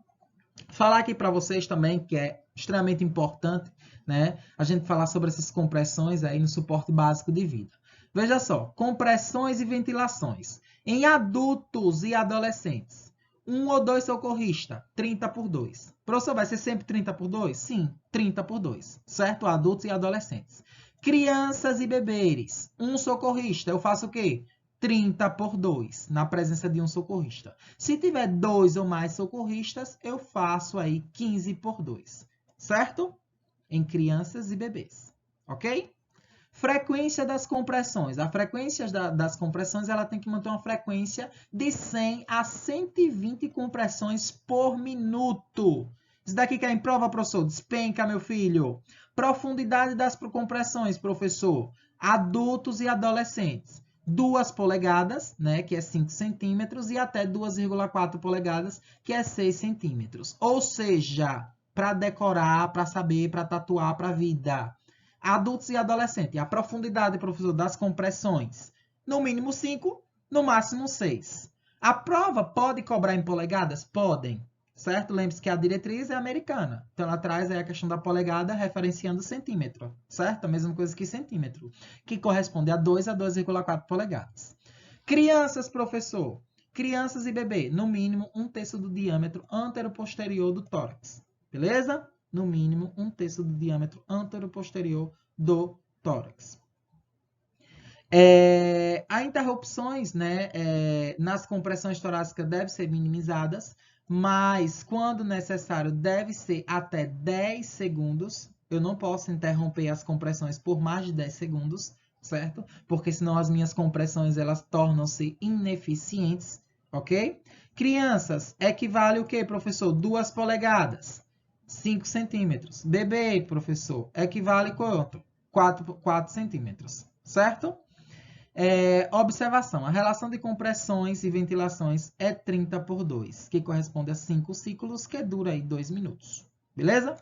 S1: Falar aqui para vocês também, que é extremamente importante, né, a gente falar sobre essas compressões aí no suporte básico de vida. Veja só, compressões e ventilações. Em adultos e adolescentes, 1 ou 2 socorristas, 30 por 2. Professor, vai ser sempre 30 por 2? Sim, 30 por 2, certo? Adultos e adolescentes. Crianças e bebês, 1 socorrista, eu faço o quê? 30 por 2, na presença de um socorrista. Se tiver 2 ou mais socorristas, eu faço aí 15 por 2, certo? Em crianças e bebês, ok? Frequência das compressões. A frequência das compressões ela tem que manter uma frequência de 100 a 120 compressões por minuto. Isso daqui que é em prova, professor? Despenca, meu filho. Profundidade das compressões, professor. Adultos e adolescentes. 2 polegadas, né, que é 5 centímetros, e até 2,4 polegadas, que é 6 centímetros. Ou seja, para decorar, para saber, para tatuar para a vida. Adultos e adolescentes. A profundidade, professor, das compressões. No mínimo 5, no máximo 6. A prova pode cobrar em polegadas? Podem. Certo? Lembre-se que a diretriz é americana. Então, ela traz aí a questão da polegada referenciando centímetro. Certo? A mesma coisa que centímetro. Que corresponde a 2 a 2,4 polegadas. Crianças, professor. Crianças e bebê. No mínimo, 1/3 do diâmetro antero-posterior do tórax. Beleza? No mínimo, 1/3 do diâmetro antero-posterior do tórax. As interrupções, né, nas compressões torácicas devem ser minimizadas, mas, quando necessário, deve ser até 10 segundos. Eu não posso interromper as compressões por mais de 10 segundos, certo? Porque senão as minhas compressões elas tornam-se ineficientes, ok? Crianças, equivale o quê, professor? 2 polegadas. 5 centímetros. Bebê, professor, equivale quanto? 4 centímetros, certo? Observação. A relação de compressões e ventilações é 30/2, que corresponde a 5 ciclos, que dura aí 2 minutos. Beleza?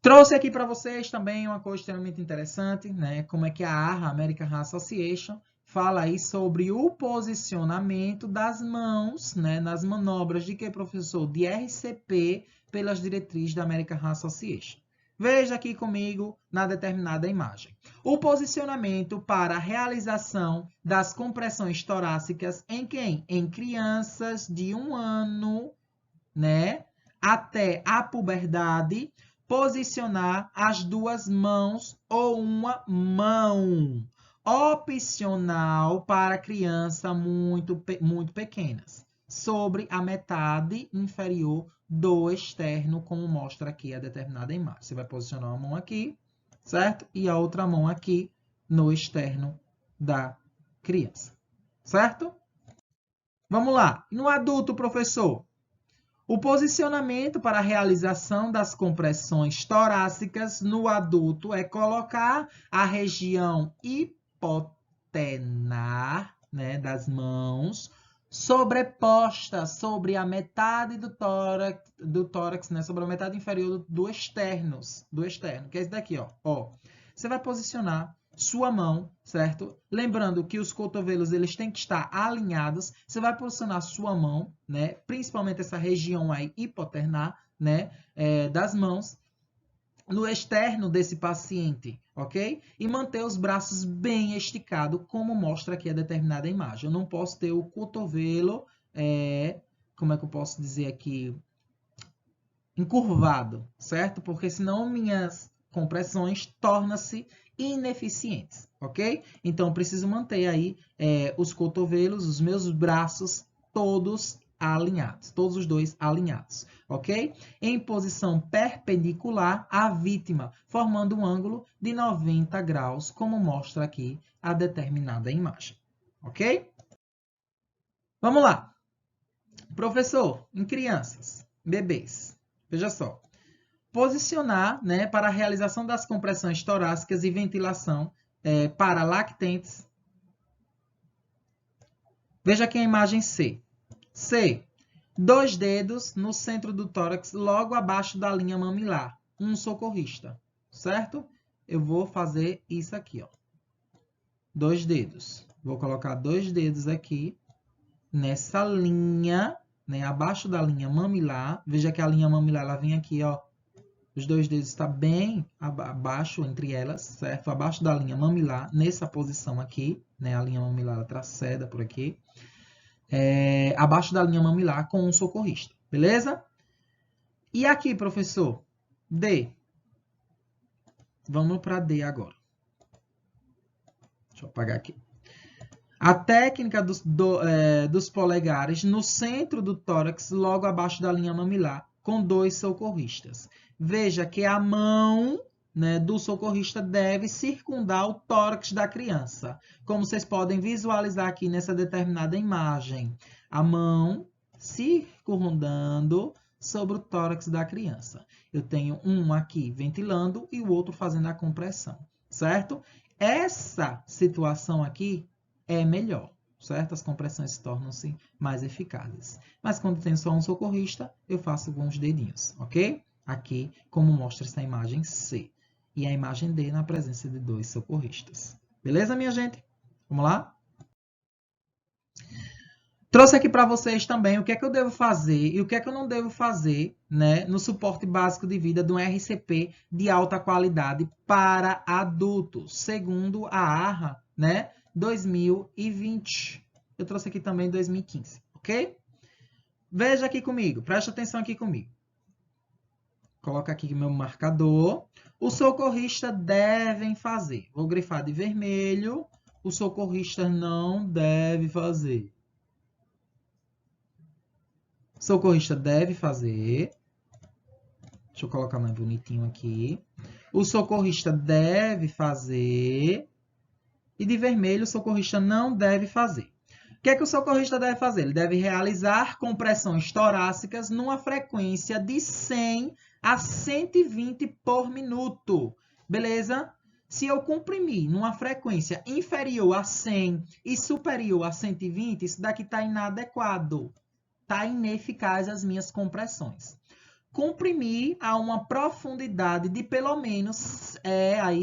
S1: Trouxe aqui para vocês também uma coisa extremamente interessante, né? Como é que a AHA, American Heart Association, fala aí sobre o posicionamento das mãos, né, nas manobras de que, professor? De RCP pelas diretrizes da American Heart Association. Veja aqui comigo na determinada imagem. O posicionamento para a realização das compressões torácicas em quem? Em crianças de 1 ano, né, até a puberdade, posicionar as 2 mãos ou uma mão. Opcional para crianças muito pequenas, sobre a metade inferior do externo, como mostra aqui a determinada imagem. Você vai posicionar uma mão aqui, certo? E a outra mão aqui no externo da criança, certo? Vamos lá. No adulto, professor, o posicionamento para a realização das compressões torácicas no adulto é colocar a região hipotenar, né, das mãos sobreposta sobre a metade do tórax, né, sobre a metade inferior do externo, que é esse daqui, ó. Você vai posicionar sua mão, certo? Lembrando que os cotovelos eles têm que estar alinhados. Você vai posicionar sua mão, né? Principalmente essa região aí hipoternar, né? Das mãos, no externo desse paciente, ok? E manter os braços bem esticados, como mostra aqui a determinada imagem. Eu não posso ter o cotovelo, como é que eu posso dizer aqui? Encurvado, certo? Porque senão minhas compressões tornam-se ineficientes, ok? Então, eu preciso manter aí os cotovelos, os meus braços, todos alinhados, todos os dois alinhados, ok? Em posição perpendicular à vítima, formando um ângulo de 90 graus, como mostra aqui a determinada imagem, ok? Vamos lá. Professor, em crianças, bebês, veja só. Posicionar, né, para a realização das compressões torácicas e ventilação para lactentes. Veja aqui a imagem C. C. 2 dedos no centro do tórax, logo abaixo da linha mamilar. Um socorrista, certo? Eu vou fazer isso aqui, ó. 2 dedos. Vou colocar 2 dedos aqui nessa linha, né, abaixo da linha mamilar. Veja que a linha mamilar ela vem aqui, ó. Os 2 dedos estão bem abaixo entre elas, certo? Abaixo da linha mamilar, nessa posição aqui, né? A linha mamilar ela traceda por aqui. Abaixo da linha mamilar com um socorrista, beleza? E aqui, professor? D. Vamos para D agora. Deixa eu apagar aqui. A técnica dos polegares no centro do tórax, logo abaixo da linha mamilar, com 2 socorristas. Veja que a mão, né, do socorrista deve circundar o tórax da criança. Como vocês podem visualizar aqui nessa determinada imagem, a mão circundando sobre o tórax da criança. Eu tenho um aqui ventilando e o outro fazendo a compressão, certo? Essa situação aqui é melhor, certo? As compressões tornam-se mais eficazes. Mas quando tem só um socorrista, eu faço com os dedinhos, ok? Aqui, como mostra essa imagem C. E a imagem D na presença de 2 socorristas. Beleza, minha gente? Vamos lá? Trouxe aqui para vocês também o que é que eu devo fazer e o que é que eu não devo fazer, né, no suporte básico de vida de um RCP de alta qualidade para adultos, segundo a ARRA, né, 2020. Eu trouxe aqui também 2015, ok? Veja aqui comigo, preste atenção aqui comigo. Coloca aqui meu marcador. O socorrista devem fazer. Vou grifar de vermelho. O socorrista não deve fazer. Socorrista deve fazer. Deixa eu colocar mais bonitinho aqui. O socorrista deve fazer. E de vermelho, o socorrista não deve fazer. O que é que o socorrista deve fazer? Ele deve realizar compressões torácicas numa frequência de 100 a 120 por minuto. Beleza? Se eu comprimir numa frequência inferior a 100 e superior a 120, isso daqui está inadequado. Está ineficaz as minhas compressões. Comprimir a uma profundidade de pelo menos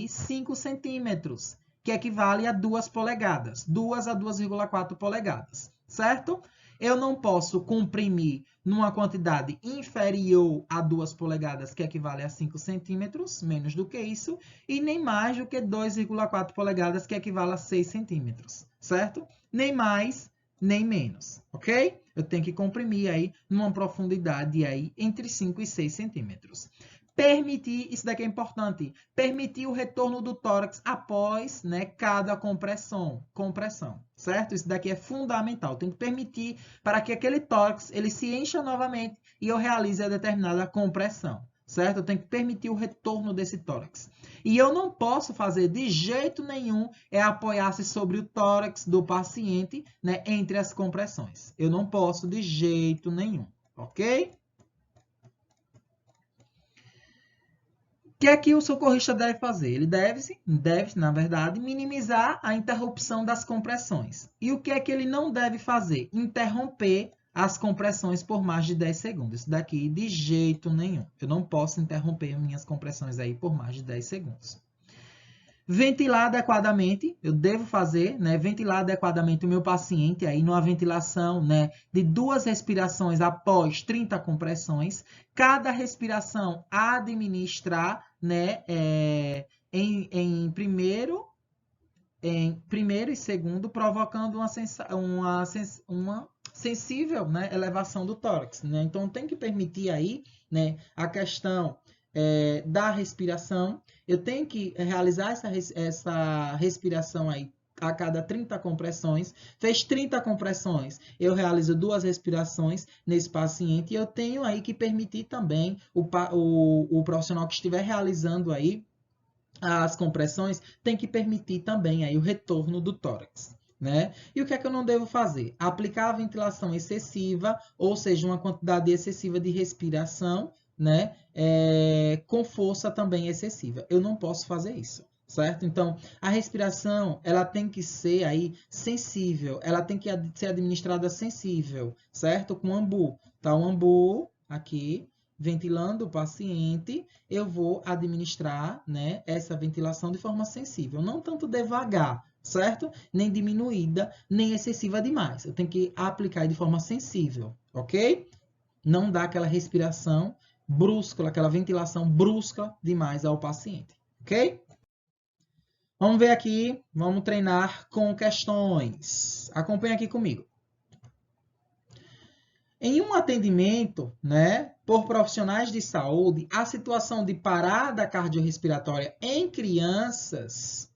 S1: 5 centímetros, que equivale a 2 polegadas, 2 a 2,4 polegadas, certo? Eu não posso comprimir numa quantidade inferior a 2 polegadas, que equivale a 5 centímetros, menos do que isso, e nem mais do que 2,4 polegadas, que equivale a 6 centímetros, certo? Nem mais, nem menos, ok? Eu tenho que comprimir aí numa profundidade aí entre 5 e 6 centímetros. Permitir, isso daqui é importante, permitir o retorno do tórax após, né, cada compressão, certo? Isso daqui é fundamental. Tem que permitir para que aquele tórax ele se encha novamente e eu realize a determinada compressão, certo? Eu tenho que permitir o retorno desse tórax. E eu não posso fazer de jeito nenhum apoiar-se sobre o tórax do paciente, né, entre as compressões. Eu não posso de jeito nenhum, ok? O que é que o socorrista deve fazer? Ele deve, na verdade, minimizar a interrupção das compressões. E o que é que ele não deve fazer? Interromper as compressões por mais de 10 segundos. Isso daqui, de jeito nenhum. Eu não posso interromper minhas compressões aí por mais de 10 segundos. Ventilar adequadamente, eu devo fazer, né? Ventilar adequadamente o meu paciente aí numa ventilação, né, de 2 respirações após 30 compressões. Cada respiração administrar, né, em primeiro e segundo, provocando uma sensível, né, elevação do tórax, né? Então tem que permitir aí, né, a questão da respiração. Eu tenho que realizar essa respiração aí a cada 30 compressões. Fez 30 compressões, eu realizo 2 respirações nesse paciente. E eu tenho aí que permitir também o profissional que estiver realizando aí as compressões, tem que permitir também aí o retorno do tórax. Né? E o que é que eu não devo fazer? Aplicar a ventilação excessiva, ou seja, uma quantidade excessiva de respiração, né? Com força também excessiva. Eu não posso fazer isso, certo? Então, a respiração, ela tem que ser aí sensível, ela tem que ser administrada sensível, certo? Com ambu. Tá o ambu aqui, ventilando o paciente, eu vou administrar, né, essa ventilação de forma sensível, não tanto devagar, certo? Nem diminuída, nem excessiva demais. Eu tenho que aplicar de forma sensível, ok? Não dá aquela respiração brusca, aquela ventilação brusca demais ao paciente, ok? Vamos ver aqui, vamos treinar com questões. Acompanhe aqui comigo. Em um atendimento, né, por profissionais de saúde, a situação de parada cardiorrespiratória em crianças,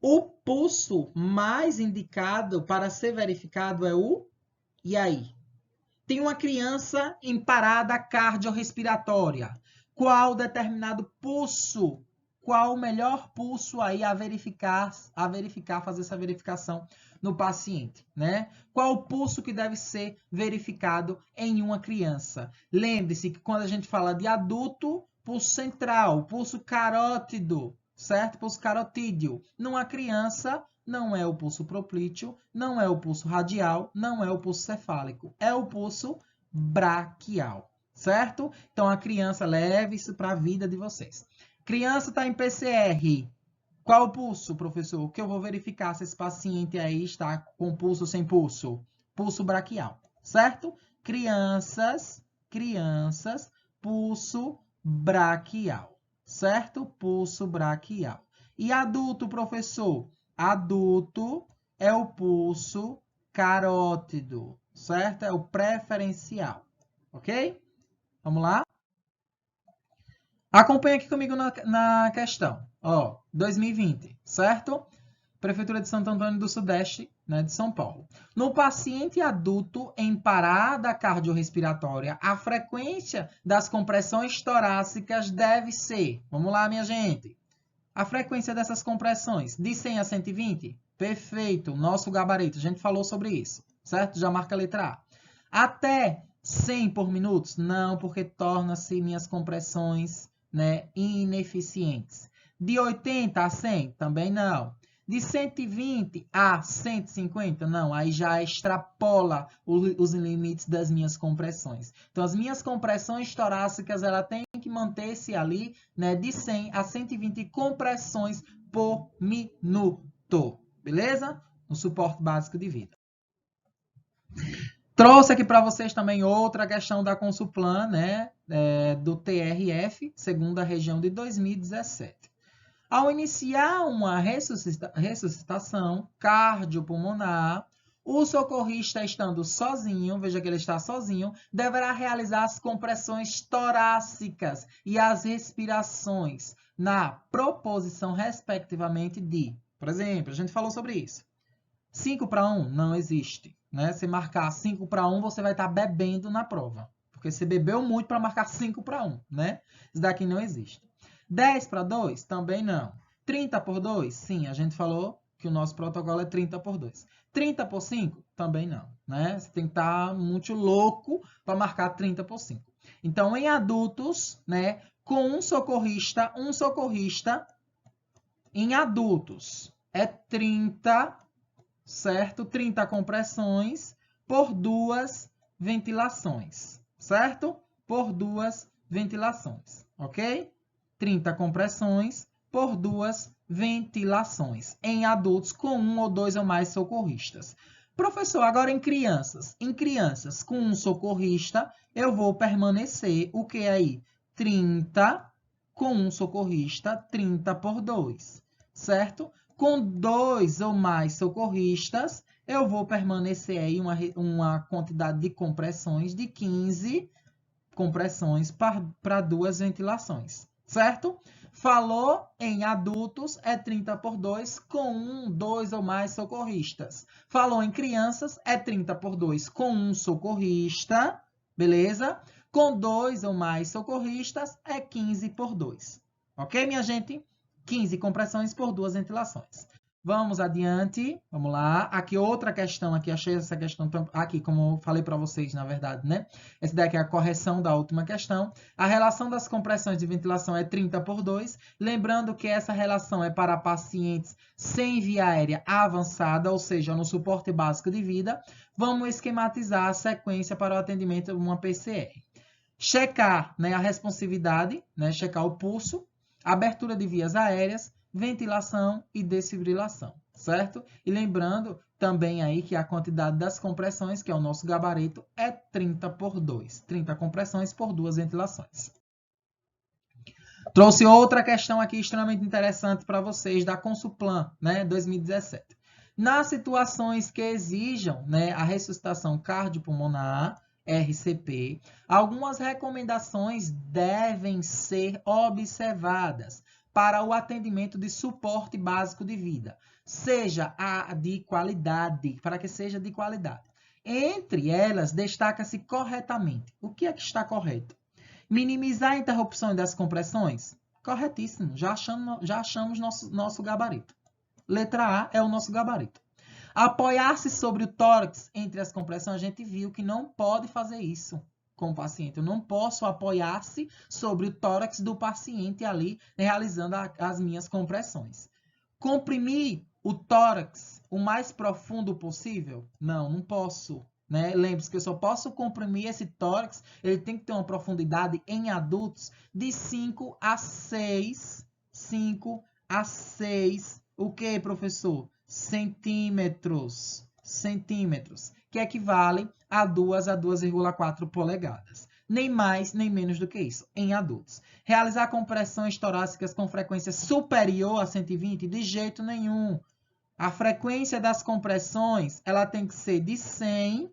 S1: o pulso mais indicado para ser verificado é o... E aí? Tem uma criança em parada cardiorrespiratória. Qual determinado pulso qual o melhor pulso aí a verificar, fazer essa verificação no paciente, né? Qual o pulso que deve ser verificado em uma criança? Lembre-se que quando a gente fala de adulto, pulso central, pulso carótido, certo? Pulso carotídeo. Numa criança, não é o pulso proplíteo, não é o pulso radial, não é o pulso cefálico, é o pulso braquial, certo? Então, a criança, leve isso para a vida de vocês. Criança está em PCR. Qual o pulso, professor? Que eu vou verificar se esse paciente aí está com pulso ou sem pulso? Pulso braquial, certo? Crianças, pulso braquial, certo? Pulso braquial. E adulto, professor? Adulto é o pulso carótido, certo? É o preferencial, ok? Vamos lá? Acompanha aqui comigo na questão. Ó, 2020, certo? Prefeitura de Santo Antônio do Sudeste, né, de São Paulo. No paciente adulto em parada cardiorrespiratória, a frequência das compressões torácicas deve ser... Vamos lá, minha gente. A frequência dessas compressões, de 100 a 120? Perfeito, nosso gabarito. A gente falou sobre isso, certo? Já marca a letra A. Até 100 por minuto? Não, porque torna-se minhas compressões, né, ineficientes. De 80 a 100? Também não. De 120 a 150? Não, aí já extrapola os limites das minhas compressões. Então, as minhas compressões torácicas, ela tem que manter-se ali, né, de 100 a 120 compressões por minuto. Beleza? No suporte básico de vida. Trouxe aqui para vocês também outra questão da Consulplan, né, do TRF, segunda região de 2017. Ao iniciar uma ressuscitação cardiopulmonar, o socorrista estando sozinho, veja que ele está sozinho, deverá realizar as compressões torácicas e as respirações na proposição, respectivamente, de... Por exemplo, a gente falou sobre isso. 5 para 1 não existe, né? Se marcar 5 para 1, você vai estar bebendo na prova. Porque você bebeu muito para marcar 5 para 1, né? Isso daqui não existe. 10 para 2? Também não. 30 por 2? Sim, a gente falou que o nosso protocolo é 30 por 2. 30 por 5? Também não, né? Você tem que estar muito louco para marcar 30 por 5. Então, em adultos, né, com um socorrista em adultos é 30, certo? 30 compressões por 2 ventilações, certo? Por 2 ventilações, ok? 30 compressões por 2 ventilações em adultos com 1 ou 2 ou mais socorristas. Professor, agora em crianças. Em crianças com um socorrista, eu vou permanecer o que aí? 30 com um socorrista, 30 por 2, certo? Com 2 ou mais socorristas, eu vou permanecer aí uma quantidade de compressões de 15 compressões para 2 ventilações, certo? Falou em adultos, é 30 por 2 com 1, 2 ou mais socorristas. Falou em crianças, é 30 por 2 com 1 socorrista, beleza? Com 2 ou mais socorristas, é 15 por 2. Ok, minha gente? 15 compressões por 2 ventilações. Vamos adiante, vamos lá. Aqui outra questão, aqui achei essa questão, aqui como eu falei para vocês, na verdade, né? Essa daqui é a correção da última questão. A relação das compressões de ventilação é 30 por 2. Lembrando que essa relação é para pacientes sem via aérea avançada, ou seja, no suporte básico de vida. Vamos esquematizar a sequência para o atendimento de uma PCR. Checar, né, a responsividade, né, checar o pulso, abertura de vias aéreas, ventilação e desfibrilação, certo? E lembrando também aí que a quantidade das compressões, que é o nosso gabarito, é 30 por 2. 30 compressões por 2 ventilações. Trouxe outra questão aqui extremamente interessante para vocês da Consulplan, né, 2017. Nas situações que exijam, né, a ressuscitação cardiopulmonar, RCP, algumas recomendações devem ser observadas para o atendimento de suporte básico de vida, seja a de qualidade, para que seja de qualidade. Entre elas, destaca-se corretamente. O que é que está correto? Minimizar a interrupção das compressões? Corretíssimo. Já achamos nosso gabarito. Letra A é o nosso gabarito. Apoiar-se sobre o tórax entre as compressões, a gente viu que não pode fazer isso com o paciente. Eu não posso apoiar-se sobre o tórax do paciente ali, realizando as minhas compressões. Comprimir o tórax o mais profundo possível? Não posso. Né? Lembre-se que eu só posso comprimir esse tórax, ele tem que ter uma profundidade em adultos de 5 a 6, o que, professor? Centímetros, que equivale a 2 a 2,4 polegadas. Nem mais, nem menos do que isso, em adultos. Realizar compressões torácicas com frequência superior a 120? De jeito nenhum. A frequência das compressões, ela tem que ser de 100.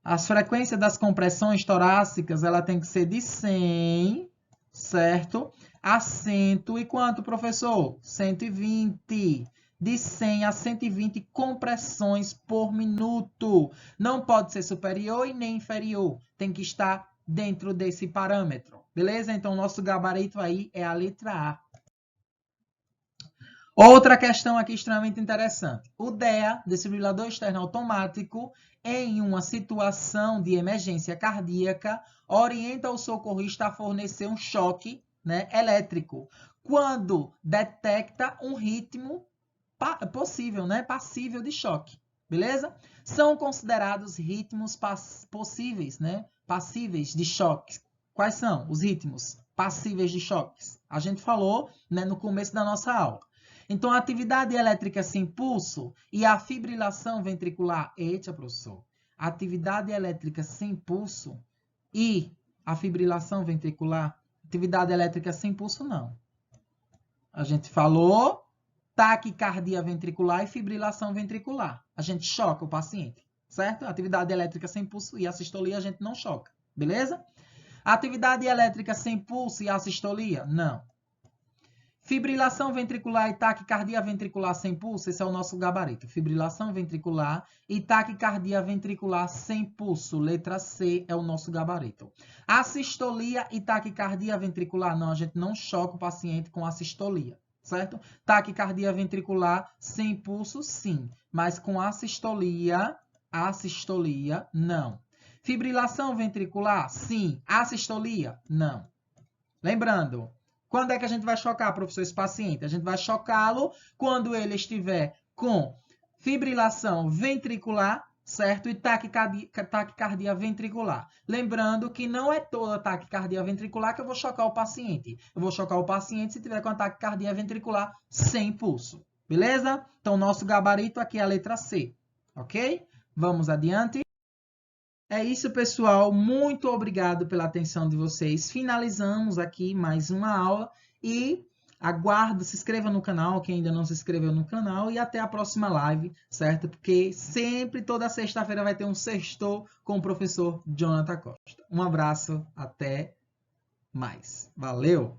S1: As frequências das compressões torácicas, ela tem que ser de 100, certo? A 100 e quanto, professor? 120. De 100 a 120 compressões por minuto. Não pode ser superior e nem inferior. Tem que estar dentro desse parâmetro. Beleza? Então, nosso gabarito aí é a letra A. Outra questão aqui extremamente interessante. O DEA, desfibrilador externo automático, em uma situação de emergência cardíaca, orienta o socorrista a fornecer um choque, né, elétrico, quando detecta um ritmo possível, né, passível de choque. Beleza? São considerados ritmos possíveis, né, passíveis de choque. Quais são os ritmos passíveis de choques? A gente falou, né, no começo da nossa aula. Então, a atividade elétrica sem pulso e a fibrilação ventricular. Eita, professor. Atividade elétrica sem pulso e a fibrilação ventricular. Atividade elétrica sem pulso, não. A gente falou taquicardia ventricular e fibrilação ventricular. A gente choca o paciente, certo? Atividade elétrica sem pulso e assistolia a gente não choca, beleza? Atividade elétrica sem pulso e assistolia? Não. Fibrilação ventricular e taquicardia ventricular sem pulso, esse é o nosso gabarito. Fibrilação ventricular e taquicardia ventricular sem pulso, letra C é o nosso gabarito. Assistolia e taquicardia ventricular, não, a gente não choca o paciente com assistolia, certo? Taquicardia ventricular sem pulso, sim, mas com assistolia, não. Fibrilação ventricular, sim. Assistolia, não. Lembrando, quando é que a gente vai chocar, professor, esse paciente? A gente vai chocá-lo quando ele estiver com fibrilação ventricular, certo? E taquicardia ventricular. Lembrando que não é toda taquicardia ventricular que eu vou chocar o paciente. Eu vou chocar o paciente se tiver com a taquicardia ventricular sem pulso. Beleza? Então, nosso gabarito aqui é a letra C. Ok? Vamos adiante. É isso, pessoal. Muito obrigado pela atenção de vocês. Finalizamos aqui mais uma aula e aguardo, se inscreva no canal, quem ainda não se inscreveu no canal, e até a próxima live, certo? Porque sempre, toda sexta-feira, vai ter um sextou com o professor Jonathan Costa. Um abraço, até mais. Valeu!